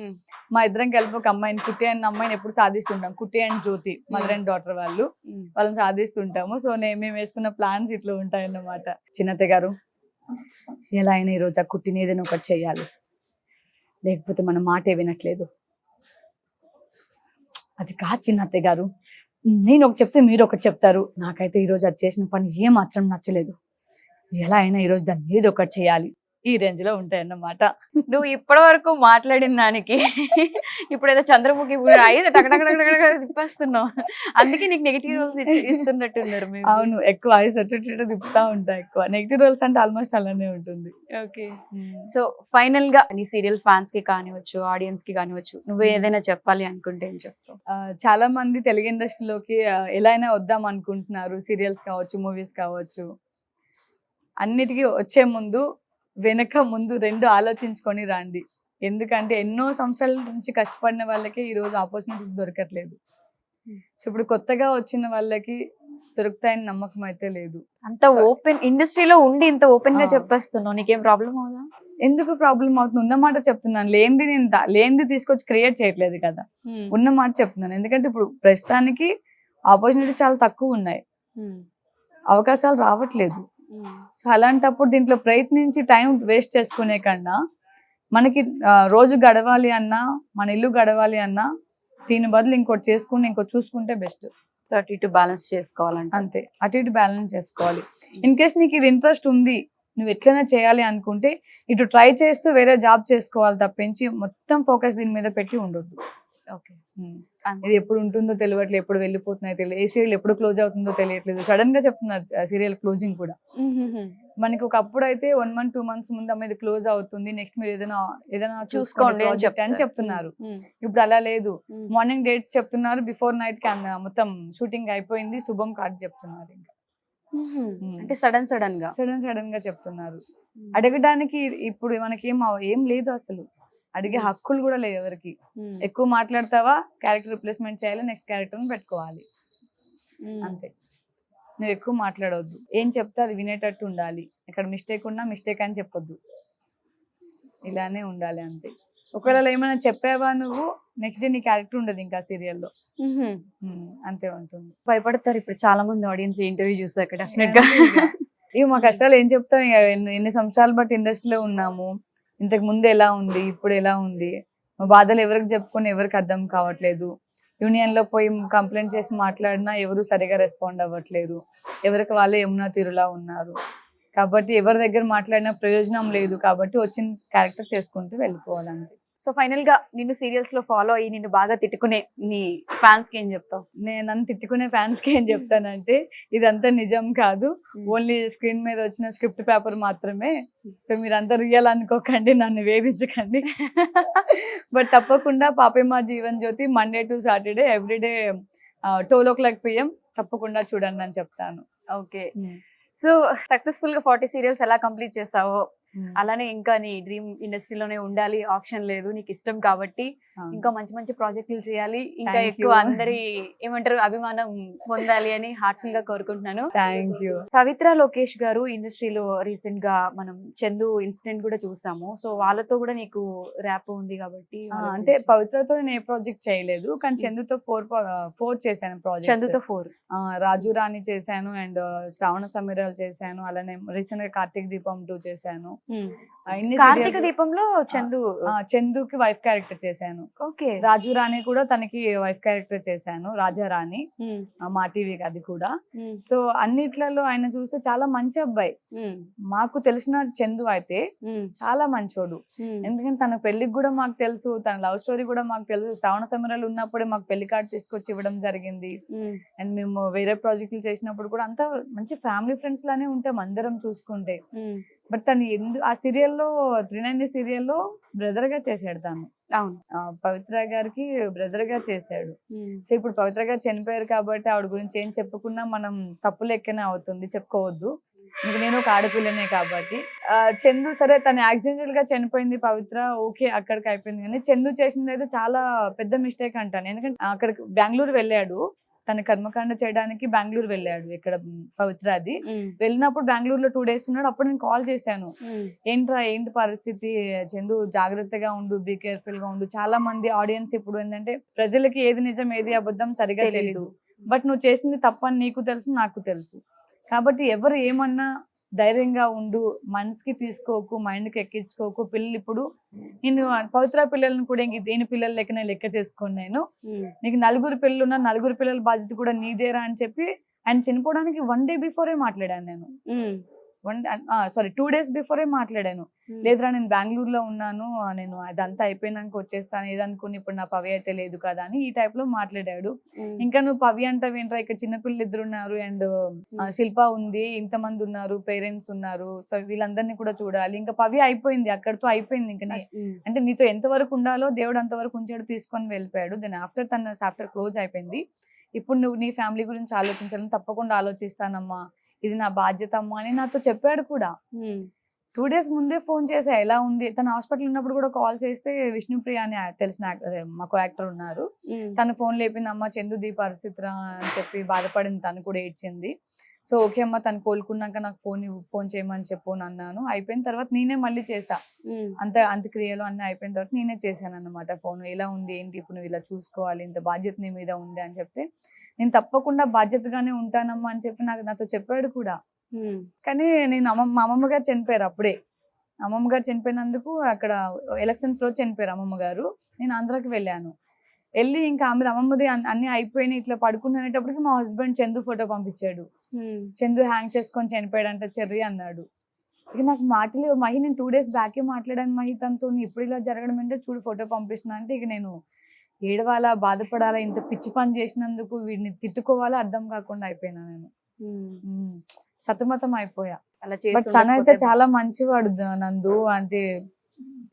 మా ఇద్దరం కలిపి ఒక అమ్మాయిని, కుట్టి అన్న అమ్మాయిని ఎప్పుడు సాధిస్తుంటాం. Kutti and Jyothi, mother and daughter వాళ్ళని సాధిస్తుంటాము. సో మేము వేసుకున్న ప్లాన్స్ ఇట్లా ఉంటాయన్నమాట. చిన్నత్తయ్య గారు, ఎలా అయినా ఈరోజు ఆ కుట్టిని ఏదైనా ఒకటి చెయ్యాలి, లేకపోతే మన మాటే వినట్లేదు. అది కాదు చిన్నత్తయ్య గారు, నేను ఒకటి చెప్తే మీరు ఒకటి చెప్తారు. నాకైతే ఈరోజు అది చేసిన పని ఏమాత్రం నచ్చలేదు. ఎలా అయినా ఈరోజు దాన్ని ఏదో ఒకటి చేయాలి. ఈ రేంజ్ లో ఉంటాయన్నమాట. నువ్వు ఇప్పటి వరకు మాట్లాడిన దానికి ఇప్పుడు ఏదో చంద్రముఖి తిప్పేస్తున్నావు. అందుకే నీకు నెగిటివ్ రోల్స్ ఇస్తున్నట్టున్నారు. అవును, ఎక్కువ ఐస్ తిప్పుతా ఉంటా. ఎక్కువ నెగిటివ్ రోల్స్ అంటే ఆల్మోస్ట్ అలానే ఉంటుంది. ఓకే. సో ఫైనల్ గా నీ సీరియల్ ఫ్యాన్స్ కి కానివచ్చు, ఆడియన్స్ కి కానివచ్చు, నువ్వు ఏదైనా చెప్పాలి అనుకుంటే ఏం చెప్తావు? చాలా మంది తెలుగు ఇండస్ట్రీలోకి ఎలా అయినా వద్దాం అనుకుంటున్నారు. సీరియల్స్ కావచ్చు, మూవీస్ కావచ్చు. అన్నిటికీ వచ్చే ముందు వెనక ముందు రెండు ఆలోచించుకొని రండి. ఎందుకంటే ఎన్నో సంవత్సరాల నుంచి కష్టపడిన వాళ్ళకి ఈరోజు ఆపర్చునిటీస్ దొరకట్లేదు. సో ఇప్పుడు కొత్తగా వచ్చిన వాళ్ళకి దొరుకుతాయని నమ్మకం అయితే లేదు. అంత ఓపెన్ ఇండస్ట్రీలో ఉండి ఇంత ఓపెన్ గా చెప్పేస్తున్నావు, నీకేం ప్రాబ్లం అవుదా? ఎందుకు ప్రాబ్లం అవుతుంది? ఉన్నమాట చెప్తున్నాను. లేనిది తీసుకొచ్చి క్రియేట్ చేయట్లేదు కదా, ఉన్నమాట చెప్తున్నాను. ఎందుకంటే ఇప్పుడు ప్రస్తుతానికి ఆపర్చునిటీ చాలా తక్కువ ఉన్నాయి, అవకాశాలు రావట్లేదు. సో అలాంటప్పుడు దీంట్లో ప్రయత్నించి టైం వేస్ట్ చేసుకునే కన్నా మనకి రోజు గడవాలి అన్నా, మన ఇల్లు గడవాలి అన్నా, దీని బదులు ఇంకోటి చేసుకుని ఇంకోటి చూసుకుంటే బెస్ట్. సో అటు ఇటు బ్యాలెన్స్ చేసుకోవాలంటే అంతే, అటు ఇటు బ్యాలెన్స్ చేసుకోవాలి. ఇన్ కేస్ నీకు ఇది ఇంట్రెస్ట్ ఉంది, నువ్వు ఎట్లైనా చేయాలి అనుకుంటే ఇటు ట్రై చేస్తూ వేరే జాబ్ చేసుకోవాలి తప్పించి మొత్తం ఫోకస్ దీని మీద పెట్టి ఉండొద్దు. ఓకే. ఇది ఎప్పుడు ఉంటుందో తెలియట్లేదు, ఎప్పుడు వెళ్ళిపోతున్నాయో తెలియదు, ఏ సీరియల్ ఎప్పుడు క్లోజ్ అవుతుందో తెలియట్లేదు. సడన్ గా చెప్తున్నారు సీరియల్ క్లోజింగ్ కూడా. మనకి ఒకప్పుడు అయితే 1 month 2 months ముందు అమ్మ ఇది క్లోజ్ అవుతుంది, నెక్స్ట్ మీరు ఏదైనా చూసుకోండి అని చెప్తున్నారు. ఇప్పుడు అలా లేదు. మార్నింగ్ డేట్ చెప్తున్నారు, బిఫోర్ నైట్ మొత్తం షూటింగ్ అయిపోయింది, శుభం కార్డ్ చెప్తున్నారు. ఇంకా అంటే సడన్ గా చెప్తున్నారు. అడగడానికి ఇప్పుడు మనకి ఏం లేదు అసలు, అడిగే హక్కులు కూడా లేవు ఎవరికి. ఎక్కువ మాట్లాడతావా, క్యారెక్టర్ రిప్లేస్మెంట్ చేయాలి, నెక్స్ట్ క్యారెక్టర్ పెట్టుకోవాలి, అంతే. నువ్వు ఎక్కువ మాట్లాడవద్దు, ఏం చెప్తే అది వినేటట్టు ఉండాలి. ఇక్కడ మిస్టేక్ ఉన్నా మిస్టేక్ అని చెప్పొద్దు, ఇలానే ఉండాలి అంతే. ఒకవేళ ఏమైనా చెప్పావా నువ్వు, నెక్స్ట్ డే నీ క్యారెక్టర్ ఉండదు ఇంకా సీరియల్లో, అంతే ఉంటుంది. భయపడతారు ఇప్పుడు చాలా మంది ఆడియన్స్ ఇంటర్వ్యూ చూసాక. ఇవి మా కష్టాలు ఏం చెప్తాం, ఎన్ని సంవత్సరాలు బట్టి ఇండస్ట్రీలో ఉన్నాము, ఇంతకు ముందు ఎలా ఉంది, ఇప్పుడు ఎలా ఉంది, మా బాధలు ఎవరికి చెప్పుకొని ఎవరికి అర్థం కావట్లేదు. యూనియన్ లో పోయి కంప్లైంట్ చేసి మాట్లాడినా ఎవరు సరిగా రెస్పాండ్ అవ్వట్లేదు, ఎవరికి వాళ్ళే యమునా తీరులా ఉన్నారు. కాబట్టి ఎవరి దగ్గర మాట్లాడినా ప్రయోజనం లేదు. కాబట్టి వచ్చిన క్యారెక్టర్ చేసుకుంటూ వెళ్ళిపోవాలి అంతే. సో ఫైనల్ గా నిన్ను సీరియల్స్ లో ఫాలో అయ్యి నిన్ను బాగా తిట్టుకునే నీ ఫ్యాన్స్ కి ఏం చెప్తావు? నేను నన్ను తిట్టుకునే ఫ్యాన్స్ కి ఏం చెప్తానంటే ఇదంతా నిజం కాదు, ఓన్లీ స్క్రీన్ మీద వచ్చిన స్క్రిప్ట్ పేపర్ మాత్రమే. సో మీరంతా రియల్ అనుకోకండి, నన్ను వేధించకండి. బట్ తప్పకుండా పాపేమా Jeevan Jyothi Monday to Saturday everyday 12 PM తప్పకుండా చూడండి అని చెప్తాను. ఓకే, సో సక్సెస్ఫుల్ గా 40 సీరియల్స్ ఎలా కంప్లీట్ చేసావో అలానే ఇంకా నీ డ్రీమ్ ఇండస్ట్రీలోనే ఉండాలి, ఆప్షన్ లేదు, నీకు ఇష్టం కాబట్టి ఇంకా మంచి మంచి ప్రాజెక్టులు చేయాలి, ఇంకా Thank ఎక్కువ you. అందరి ఏమంటారు అభిమానం పొందాలి అని హార్ట్ఫుల్ గా కోరుకుంటున్నాను. Thank you. పవిత్ర లోకేష్ గారు ఇండస్ట్రీలో రీసెంట్ గా మనం చందు ఇన్సిడెంట్ కూడా చూసాము. సో వాళ్ళతో కూడా నీకు ర్యాప్ ఉంది కాబట్టి అంటే పవిత్రతో నేను ఏ ప్రాజెక్ట్ చేయలేదు, కానీ చందుతో 4 చేశాను ప్రాజెక్ట్. చందుతో 4 రాజు రాణి చేశాను అండ్ శ్రావణ సమీరాలు చేశాను, అలానే రీసెంట్ గా కార్తీక దీపం 2 చేశాను. కార్తీక దీపంలో చందు చందుకి వైఫ్ క్యారెక్టర్ చేశాను. ఓకే, రాజు రాణి కూడా తనకి వైఫ్ క్యారెక్టర్ చేశాను, రాజా రాణి, మా టీవీకి అది కూడా. సో అన్నిట్లలో ఆయన చూస్తే చాలా మంచి అబ్బాయి. మాకు తెలిసిన చందు అయితే చాలా మంచోడు, ఎందుకంటే తన పెళ్లికి కూడా మాకు తెలుసు, తన లవ్ స్టోరీ కూడా మాకు తెలుసు. శ్రావణ సమరాలు ఉన్నప్పుడే మాకు పెళ్లి కార్డు తీసుకొచ్చి ఇవ్వడం జరిగింది. అండ్ మేము వేరే ప్రాజెక్టులు చేసినప్పుడు కూడా అంతా మంచి ఫ్యామిలీ ఫ్రెండ్స్ లానే ఉంటాం అందరం చూసుకుంటే. బట్ తను ఆ సీరియల్లో 390 సీరియల్లో బ్రదర్ గా చేశాడు తను. అవును, పవిత్ర గారికి బ్రదర్ గా చేశాడు. సో ఇప్పుడు పవిత్ర గారు చనిపోయారు కాబట్టి ఆవిడ గురించి ఏం చెప్పుకున్నా మనం తప్పు లెక్కనే అవుతుంది, చెప్పుకోవద్దు. ఇంకా నేను ఒక ఆడపిల్లనే కాబట్టి. చందు సరే తను యాక్సిడెంటల్ గా చనిపోయింది, పవిత్ర ఓకే అక్కడికి అయిపోయింది. కానీ చందు చేసింది అయితే చాలా పెద్ద మిస్టేక్ అంటాను. ఎందుకంటే అక్కడికి బెంగళూరు వెళ్ళాడు, తన కర్మకాండ చేయడానికి బెంగళూరు వెళ్ళాడు. ఇక్కడ పవిత్ర అది వెళ్ళినప్పుడు బెంగళూరులో 2 days ఉన్నాడు. అప్పుడు నేను కాల్ చేశాను, ఏంటి పరిస్థితి చందు, జాగ్రత్తగా ఉండు, బీ కేర్ఫుల్ గా ఉండు. చాలా మంది ఆడియన్స్ ఇప్పుడు ఏంటంటే ప్రజలకి ఏది నిజం ఏది అబద్ధం సరిగా తెలియదు. బట్ నువ్వు చేసింది తప్పని నీకు తెలుసు, నాకు తెలుసు. కాబట్టి ఎవరు ఏమన్నా ధైర్యంగా ఉండు, మనసుకి తీసుకోకు, మైండ్కి ఎక్కించుకోకు. పిల్లలు ఇప్పుడు నేను పవిత్ర పిల్లలను కూడా ఇంక దేని పిల్లలు లెక్కనే లెక్క చేసుకోను. నేను నీకు 4 పిల్లలు ఉన్నా 4 పిల్లల బాధ్యత కూడా నీదేరా అని చెప్పి ఆయన చనిపోవడానికి 1 day బిఫోరే మాట్లాడాను నేను. 2 days బిఫోరే మాట్లాడాను. లేదురా నేను బెంగళూరులో ఉన్నాను, నేను అదంతా అయిపోయినాక వచ్చేస్తాను, ఏదనుకుని ఇప్పుడు నా పవి అయితే లేదు కదా అని ఈ టైప్ లో మాట్లాడాడు. ఇంకా నువ్వు పవి అంటావేంట్రా, ఇక్కడ చిన్నపిల్లలు 2 ఉన్నారు అండ్ శిల్ప ఉంది, ఇంతమంది ఉన్నారు, పేరెంట్స్ ఉన్నారు, సో వీళ్ళందరినీ కూడా చూడాలి. ఇంకా పవి అయిపోయింది, అక్కడితో అయిపోయింది. ఇంకా అంటే నీతో ఎంతవరకు ఉండాలో దేవుడు అంతవరకు ఉంచాడు, తీసుకొని వెళ్ళిపోయాడు. దెన్ ఆఫ్టర్ క్లోజ్ అయిపోయింది. ఇప్పుడు నువ్వు నీ ఫ్యామిలీ గురించి ఆలోచించాలని తప్పకుండా ఆలోచిస్తానమ్మా, ఇది నా బాధ్యత అమ్మా అని నాతో చెప్పాడు కూడా. 2 days ముందే ఫోన్ చేసా, ఎలా ఉంది. తన హాస్పిటల్ ఉన్నప్పుడు కూడా కాల్ చేస్తే విష్ణుప్రియ అని తెలిసిన మాకు యాక్టర్ ఉన్నారు, తన ఫోన్ లేపింది, అమ్మ చందుది పరిస్థితి రా అని చెప్పి బాధపడింది, తను కూడా ఏడ్చింది. సో ఓకే అమ్మ, తను కోలుకున్నాక నాకు ఫోన్ చేయమని చెప్పు అన్నాను. అయిపోయిన తర్వాత నేనే మళ్ళీ చేసా, అంత్యక్రియలు అన్నీ అయిపోయిన తర్వాత నేనే చేశాను అన్నమాట ఫోన్. ఎలా ఉంది ఏంటి, ఇప్పుడు నువ్వు ఇలా చూసుకోవాలి, ఇంత బాధ్యత నీ మీద ఉంది అని చెప్తే నేను తప్పకుండా బాధ్యతగానే ఉంటానమ్మా అని చెప్పి నాతో చెప్పాడు కూడా. కానీ నేను మా అమ్మమ్మ గారు చనిపోయారు అప్పుడే. అమ్మమ్మ గారు చనిపోయినందుకు అక్కడ ఎలక్షన్స్ రోజు చనిపోయారు అమ్మమ్మ గారు. నేను ఆంధ్రాకి వెళ్ళాను. వెళ్ళి ఇంకా అమ్మమ్మది అన్ని అయిపోయినాయి, ఇట్లా పడుకునేటప్పటికి మా హస్బెండ్ చందు ఫోటో పంపించాడు. చందు హ్యాంగ్ చేసుకొని చనిపోయాడంట చెర్రీ అన్నాడు. ఇక నాకు మాటలు, మహి నేను 2 days బ్యాకే మాట్లాడాను మహి తనతో, ఇప్పుడు ఇలా జరగడం అంటే చూడు ఫోటో పంపిస్తున్నా అంటే ఇక నేను ఏడవాలా, బాధపడాలా, ఇంత పిచ్చి పని చేసినందుకు వీడిని తిట్టుకోవాలా అర్థం కాకుండా అయిపోయినా. నేను సతమతం అయిపోయా. బట్ తనైతే చాలా మంచివాడు నందు, అంటే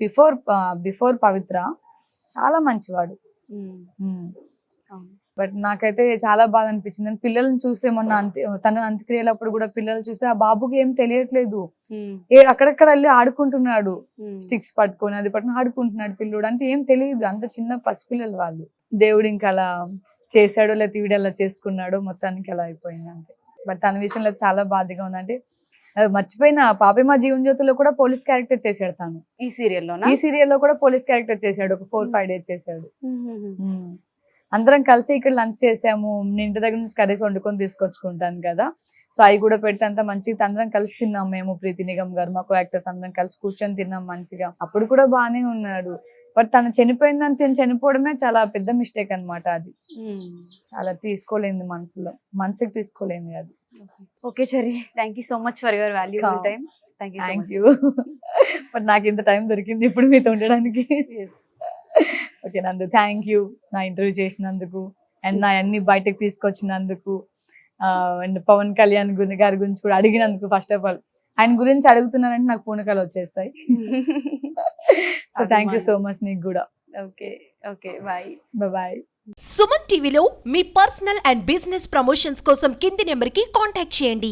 బిఫోర్ పవిత్ర చాలా మంచివాడు. బట్ నాకైతే చాలా బాధ అనిపించింది. పిల్లల్ని చూస్తే మొన్న తన అంత్యక్రియలప్పుడు కూడా పిల్లలు చూస్తే ఆ బాబుకి ఏం తెలియట్లేదు, అక్కడక్కడ వెళ్ళి ఆడుకుంటున్నాడు, స్టిక్స్ పట్టుకొని అది పట్టుకుని ఆడుకుంటున్నాడు పిల్లోడు. అంటే ఏం తెలియదు, అంత చిన్న పసిపిల్లలు వాళ్ళు. దేవుడు ఇంకా అలా చేశాడో లేదా వీడు అలా చేసుకున్నాడో మొత్తానికి అలా అయిపోయింది అంతే. బట్ తన విషయంలో చాలా బాధగా ఉంది. అంటే మర్చిపోయిన పాపేమా జీవన్ జ్యోతిలో కూడా పోలీస్ క్యారెక్టర్ చేశాడు తను. ఈ సీరియల్లో కూడా పోలీస్ క్యారెక్టర్ చేశాడు, ఒక 4-5 days చేశాడు. అందరం కలిసి ఇక్కడ లంచ్ చేసాము. నేను ఇంటి దగ్గర నుంచి కర్రీస్ వండుకొని తీసుకొచ్చుకుంటాను కదా, సో అవి కూడా పెడితే అంత మంచిగా అందరం కలిసి తిన్నాం. మేము, ప్రీతి నిగమ్ గారు, మాకు యాక్టర్స్ అందరం కలిసి కూర్చొని తిన్నాం మంచిగా. అప్పుడు కూడా బాగానే ఉన్నాడు. బట్ తను చనిపోయిందని తిని చనిపోవడమే చాలా పెద్ద మిస్టేక్ అన్నమాట. అది చాలా తీసుకోలేంది, మనసుకి తీసుకోలేంది అది. Okay cherry, thank you so much for your valuable time. Thank you. But నాకు ఇంత టైం దొరికింది ఇప్పుడు మీతో ఉండడానికి. ఓకే నందు, థ్యాంక్ యూ నా ఇంటర్వ్యూ చేసినందుకు అండ్ నా అన్ని బయటకు తీసుకొచ్చినందుకు అండ్ పవన్ కళ్యాణ్ గారి గురించి కూడా అడిగినందుకు. ఫస్ట్ ఆఫ్ ఆల్ ఆయన గురించి అడుగుతున్నానంటే నాకు పూనకాలు వచ్చేస్తాయి. So thank you so much నీకు కూడా. Okay okay bye. Bye. Suman టీవీలో మీ పర్సనల్ అండ్ బిజినెస్ ప్రమోషన్స్ కోసం కింది నెంబర్కి కాంటాక్ట్ చేయండి.